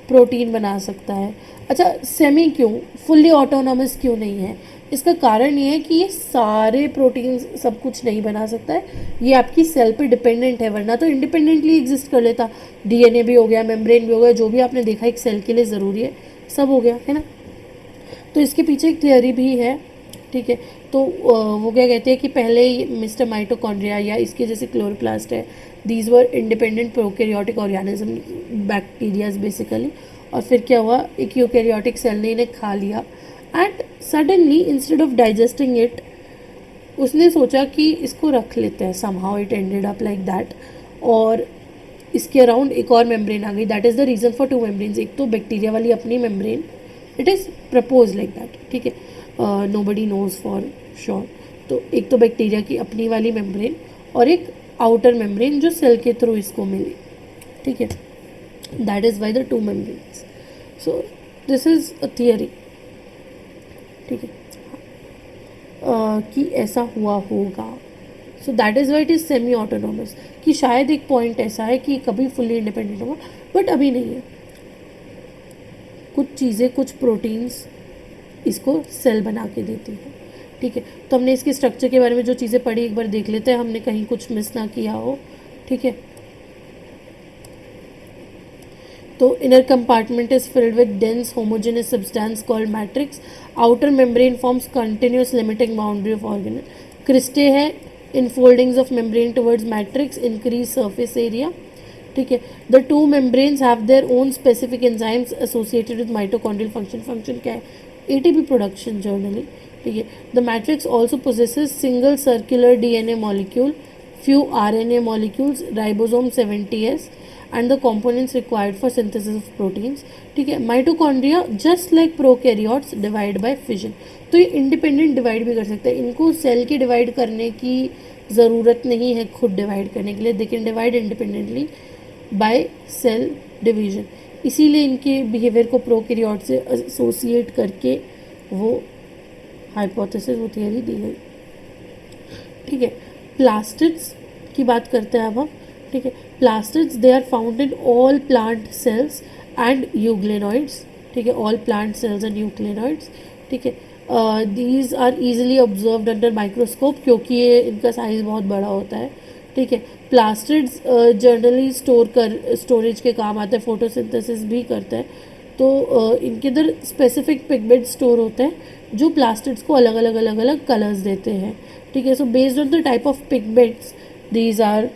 प्रोटीन बना सकता है। अच्छा, सेमी क्यों, फुल्ली ऑटोनोमस क्यों नहीं है? इसका कारण ये है कि ये सारे प्रोटीन सब कुछ नहीं बना सकता है, ये आपकी सेल पे डिपेंडेंट है, वरना तो इंडिपेंडेंटली एग्जिस्ट कर लेता। डीएनए भी हो गया, मेम्ब्रेन भी हो गया, जो भी आपने देखा एक सेल के लिए ज़रूरी है, सब हो गया, है ना। तो इसके पीछे एक थियोरी भी है, ठीक है। तो वो क्या कहते हैं कि पहले मिस्टर माइटोकॉन्ड्रिया या इसके जैसे क्लोरोप्लास्ट है, these were independent prokaryotic organism, bacterias basically. और फिर क्या हुआ, एक यूकैरियोटिक सेल ने इन्हें खा लिया, and suddenly instead of digesting it, उसने सोचा कि इसको रख लेते हैं, somehow it ended up like that. और इसके अराउंड एक और मेम्ब्रेन आ गई, that is the reason for two membranes. एक तो बैक्टीरिया वाली अपनी membrane, it is propose like that, ठीक है, nobody knows for sure. तो एक तो बैक्टीरिया की अपनी वाली मेम्ब्रेन और एक आउटर मेम्ब्रेन जो सेल के थ्रू इसको मिली, ठीक है। That is why the two membranes. So this is a theory, ठीक है, कि ऐसा हुआ होगा। So that is why it is semi autonomous, कि शायद एक पॉइंट ऐसा है कि कभी फुल्ली इंडिपेंडेंट होगा, बट अभी नहीं है। कुछ चीज़ें, कुछ प्रोटीन्स इसको सेल बना के देती है, ठीक है। तो हमने इसके स्ट्रक्चर के बारे में जो चीज़ें पढ़ी एक बार देख लेते हैं, हमने कहीं कुछ मिस ना किया हो, ठीक है। तो inner compartment is filled with dense homogenous substance called matrix. Outer membrane forms continuous limiting boundary of organelle. Cristae है, infoldings of membrane towards matrix increase surface area, ठीक है। The two membranes have their own specific enzymes associated with mitochondrial function. Function क्या है? ATP production generally, ठीक है। The matrix also possesses single circular DNA molecule, few RNA molecules, ribosome 70S, and the components required for synthesis of proteins, ठीक है। Mitochondria just like prokaryotes divide by fission. तो ये independent divide भी कर सकते हैं, इनको सेल के डिवाइड करने की ज़रूरत नहीं है खुद डिवाइड करने के लिए, they can divide independently by cell division. इसीलिए इनके बिहेवियर को प्रोकैरियोट से एसोसिएट करके वो हाइपोथेसिस, वो थियरी दी गई, ठीक है। प्लास्टिड्स की बात करते हैं अब हम, ठीक है। Plastids they are found in all plant cells and euglenoids, ठीक है, all plant cells and euglenoids, ठीक है। These are easily observed under microscope, क्योंकि ये इनका साइज बहुत बड़ा होता है, ठीक है। प्लास्टिड्स जनरली स्टोरेज के काम आते हैं, फोटोसिंथेसिस भी करते हैं। तो इनके अंदर स्पेसिफिक पिगमेंट स्टोर होते हैं जो प्लास्टिड्स को अलग अलग कलर्स देते हैं, ठीक है। So based on the type of pigments these are,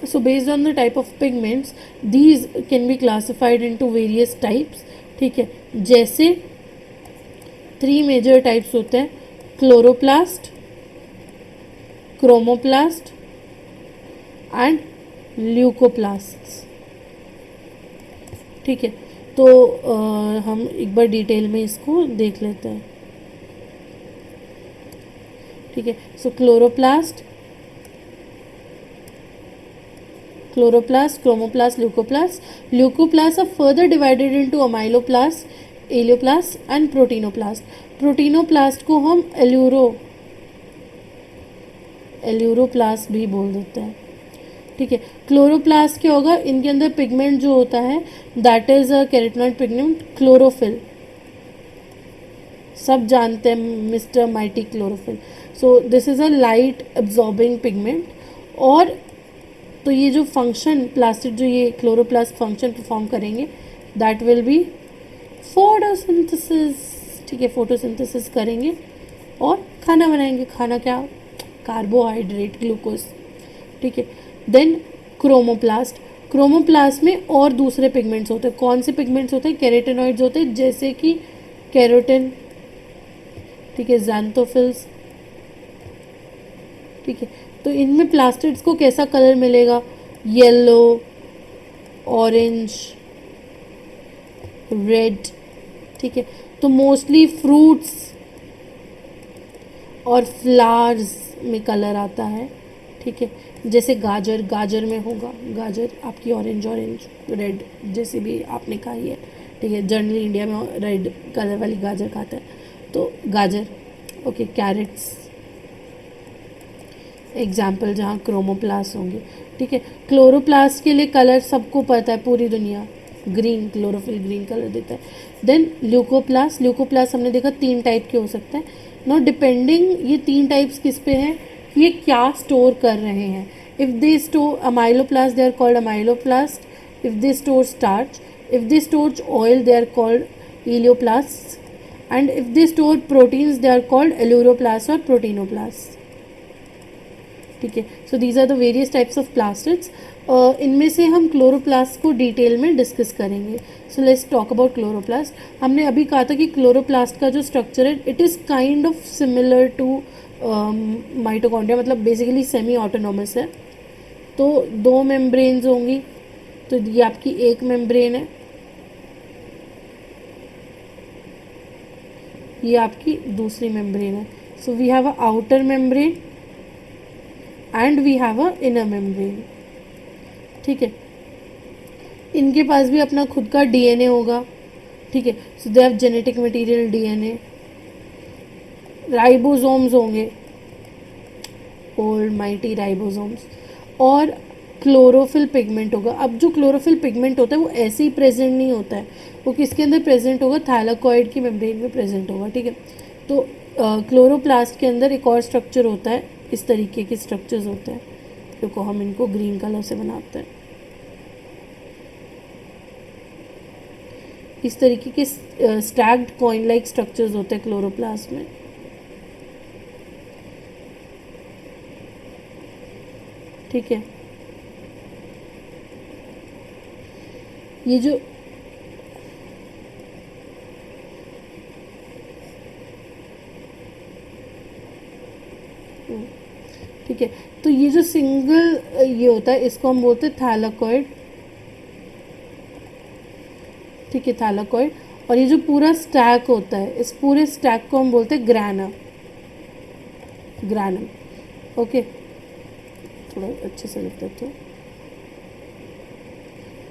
so based on the type of pigments these can be classified into various types, ठीक है। जैसे 3 मेजर टाइप्स होते हैं, क्लोरोप्लास्ट, क्रोमोप्लास्ट एंड ल्यूकोप्लास्ट्स, ठीक है। तो हम एक बार डिटेल में इसको देख लेते हैं, ठीक है। सो chloroplast, chromoplast, leucoplast. Leucoplasts are further divided into amyloplast, alloplast and protinoplast. Protinoplast को हम एल्यूरोप्लास्ट भी बोल देते हैं, ठीक है। क्लोरोप्लास्ट क्या होगा, इनके अंदर पिगमेंट जो होता है that is a carotenoid pigment, chlorophyll, सब जानते हैं mister mighty chlorophyll. So this is a light absorbing pigment. और तो ये जो फंक्शन प्लास्टिड, जो ये क्लोरोप्लास्ट फंक्शन परफॉर्म करेंगे दैट विल बी फोटोसिंथेसिस, ठीक है। फोटोसिंथेसिस करेंगे और खाना बनाएंगे। खाना क्या? कार्बोहाइड्रेट ग्लूकोज, ठीक है। देन क्रोमोप्लास्ट, क्रोमोप्लास्ट में और दूसरे पिगमेंट्स होते हैं। कौन से पिगमेंट्स होते हैं? कैरोटेनॉइड्स होते हैं, जैसे कि कैरोटिन, ठीक है, ज़ैंथोफिल्स, ठीक है। तो इनमें प्लास्टिड्स को कैसा कलर मिलेगा? येलो, ऑरेंज, रेड, ठीक है। तो मोस्टली फ्रूट्स और फ्लावर्स में कलर आता है, ठीक है। जैसे गाजर, गाजर में होगा, गाजर आपकी ऑरेंज ऑरेंज रेड जैसे भी आपने खाई है, ठीक है। जनरली इंडिया में रेड कलर वाली गाजर खाता है, तो गाजर, ओके। कैरेट्स एग्जाम्पल जहाँ क्रोमोप्लास्ट होंगे, ठीक है। क्लोरोप्लास्ट के लिए कलर सबको पता है, पूरी दुनिया, ग्रीन, क्लोरोफिल ग्रीन कलर देता है। देन ल्यूकोप्लास्ट, ल्यूकोप्लास्ट हमने देखा 3 टाइप के हो सकते हैं। नो डिपेंडिंग ये 3 टाइप्स किस पे हैं, ये क्या स्टोर कर रहे हैं। If they store amyloplast, they are called amyloplast. If they store starch, if they store oil, they are called elaioplast. And if they store proteins, they are called aleuroplast और proteinoplast, ठीक है। So these are the various types of plastids. इनमें से हम chloroplast को detail में discuss करेंगे। So let's talk about chloroplast. हमने अभी कहा था कि क्लोरोप्लास्ट का जो स्ट्रक्चर है, it is kind of similar to mitochondria, मतलब बेसिकली सेमी ऑटोनॉमस है। तो 2 मेम्ब्रेन्स होंगी, तो ये आपकी एक मेम्ब्रेन है, ये आपकी दूसरी मेम्ब्रेन है। So we have a outer membrane and we have a inner membrane, ठीक है। इनके पास भी अपना खुद का डीएनए होगा, ठीक है। So they have genetic material, DNA, ribosomes होंगे, ओल्ड माइटी राइबोसोम्स, और क्लोरोफिल पिगमेंट होगा। अब जो क्लोरोफिल पिगमेंट होता है वो ऐसे ही प्रेजेंट नहीं होता है, वो किसके अंदर प्रेजेंट होगा? थैलाकॉइड की मेम्ब्रेन में प्रेजेंट होगा, ठीक है। तो क्लोरोप्लास्ट के अंदर एक और स्ट्रक्चर होता है, इस तरीके के स्ट्रक्चर्स होते हैं, देखो हम इनको ग्रीन कलर से बनाते हैं। इस तरीके के स्टैक्ड कॉइन लाइक स्ट्रक्चर्स होते हैं क्लोरोप्लास्ट में, ठीक है। ये जो ठीक है, तो ये जो सिंगल ये होता है इसको हम बोलते हैं थैलाकॉइड, ठीक है, थैलाकॉइड। और ये जो पूरा स्टैक होता है, इस पूरे स्टैक को हम बोलते हैं ग्रैना, ग्रैनम, ओके। थोड़ा अच्छे से लिख देते हैं,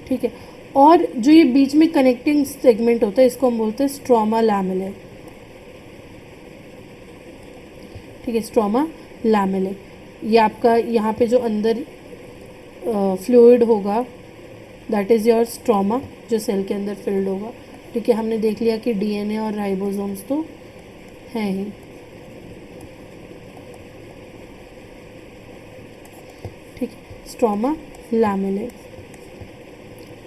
ठीक है। और जो ये बीच में कनेक्टिंग सेगमेंट होता है इसको हम बोलते हैं स्ट्रोमा लैमेले, ठीक है, स्ट्रोमा लैमेले। ये आपका यहाँ पे जो अंदर फ्लूइड होगा दैट इज़ योर स्ट्रोमा, जो सेल के अंदर फिल्ड होगा, ठीक है। हमने देख लिया कि डीएनए और राइबोसोम्स तो हैं ही, ठीक है, स्ट्रोमा लैमेले,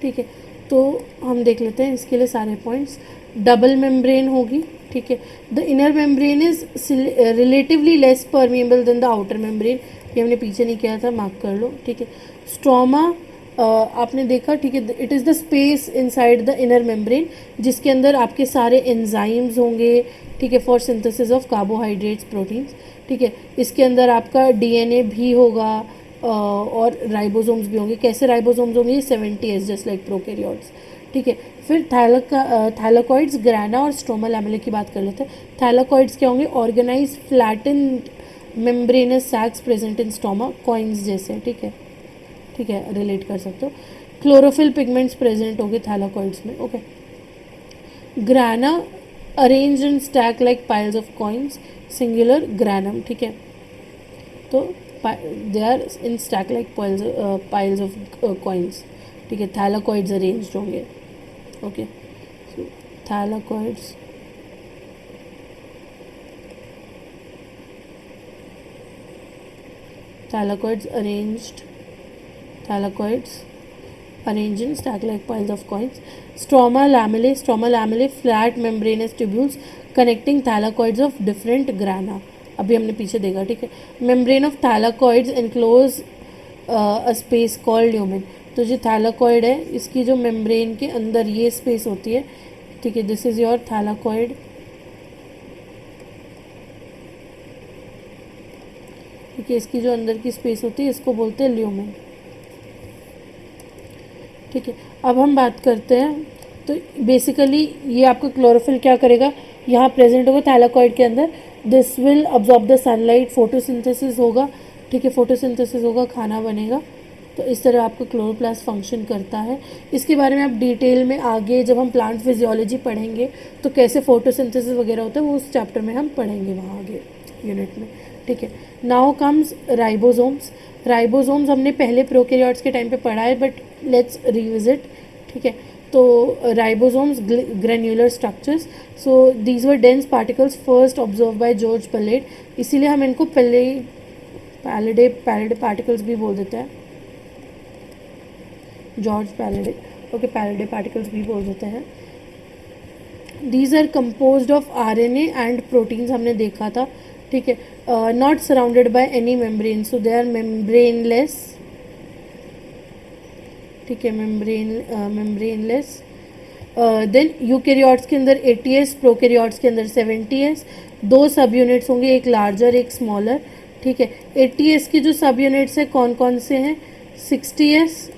ठीक है। तो हम देख लेते हैं इसके लिए सारे पॉइंट्स। डबल मेम्ब्रेन होगी, ठीक है। The inner membrane is relatively less permeable than the outer membrane, ये हमने पीछे नहीं किया था, मार्क कर लो, ठीक है। स्ट्रोमा आपने देखा, ठीक है, it is the space inside the inner membrane जिसके अंदर आपके सारे एंजाइम्स होंगे, ठीक है, for synthesis of carbohydrates, proteins, ठीक है। इसके अंदर आपका डीएनए भी होगा और राइबोसोम्स भी होंगे। कैसे राइबोसोम्स होंगे? 70S जस्ट लाइक प्रोकैरियोट्स, ठीक है। फिर थैलाकॉइड्स, ग्रैना और स्ट्रोमा लैमेले की बात कर लेते हैं। थैलाकॉइड्स क्या होंगे? Organize flattened membranous sacs present in stoma, coins जैसे, ठीक है, ठीक है, रिलेट कर सकते हो। क्लोरोफिल पिगमेंट्स प्रेजेंट होंगे थैलाकॉइड्स में, okay. Grana arrange in stack like piles of coins, singular granum, ठीक है। तो they are in stack like piles of coins, ठीक है। थैलाकॉइड्स अरेंज्ड होंगे, okay. So thylakoids, thylakoids arranged in stack like piles of coins. Stroma lamellae, flat membranous tubules connecting thylakoids of different grana, अभी हमने पीछे देखा, ठीक है। Membrane of thylakoids enclose a space called lumen. तो जो thylakoid है इसकी जो मेम्ब्रेन के अंदर ये स्पेस होती है, ठीक है, दिस इज योर थैलाकॉइड, ठीक है। इसकी जो अंदर की स्पेस होती है इसको बोलते हैं ल्यूमेन, ठीक है। अब हम बात करते हैं, तो बेसिकली ये आपका क्लोरोफिल क्या करेगा, यहाँ प्रेजेंट होगा थैलाकॉइड के अंदर, this will absorb the sunlight, photosynthesis होगा, ठीक है, फोटोसिंथेसिस होगा, खाना बनेगा। तो इस तरह आपका क्लोरोप्लास्ट फंक्शन करता है। इसके बारे में आप डिटेल में आगे जब हम प्लांट फिजियोलॉजी पढ़ेंगे तो कैसे फोटोसिंथेसिस वगैरह होता है वो उस चैप्टर में हम पढ़ेंगे वहाँ आगे यूनिट में, ठीक है। Now comes ribosomes. राइबोसोम्स हमने पहले प्रोकैरियोट्स के टाइम पे पढ़ा है, बट लेट्स रिविजिट, ठीक है। तो ribosomes granular structures, so these were dense particles first observe by George Palade, इसीलिए हम इनको पैलेडे पार्टिकल्स भी बोल देते हैं, George Palade, okay, Palade particles भी बोल देते हैं। These are composed of RNA and proteins, हमने देखा था, ठीक है। Not surrounded by any membrane, so they are membraneless, ठीक है, मेम्ब्रेनलेस। देन यूकैरियोट्स के अंदर 80s, प्रोकैरियोट्स के अंदर 70s, दो सब यूनिट्स होंगे, एक लार्जर एक स्मॉलर, ठीक है। 80s की जो सब यूनिट्स है कौन कौन से हैं, 60s,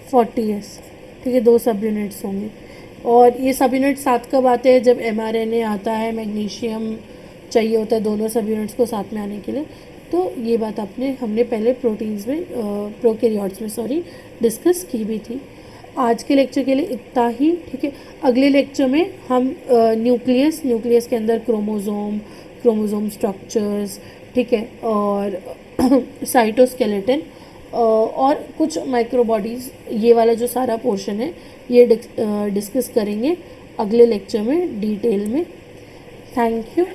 40s, ठीक है, दो सब यूनिट्स होंगे। और ये सब यूनिट साथ कब आते हैं, जब mRNA आता है, मैग्नीशियम चाहिए होता है दोनों सब यूनिट्स को साथ में आने के लिए। तो ये बात हमने पहले प्रोटीन्स में प्रोकैरियोट्स में डिस्कस की भी थी। आज के लेक्चर के लिए इतना ही, ठीक है। अगले लेक्चर में हम न्यूक्लियस के अंदर क्रोमोसोम स्ट्रक्चर्स, ठीक है, और साइटोस्केलेटन और कुछ माइक्रोबॉडीज़, ये वाला जो सारा पोर्शन है ये डिस्कस करेंगे अगले लेक्चर में डिटेल में। Thank you.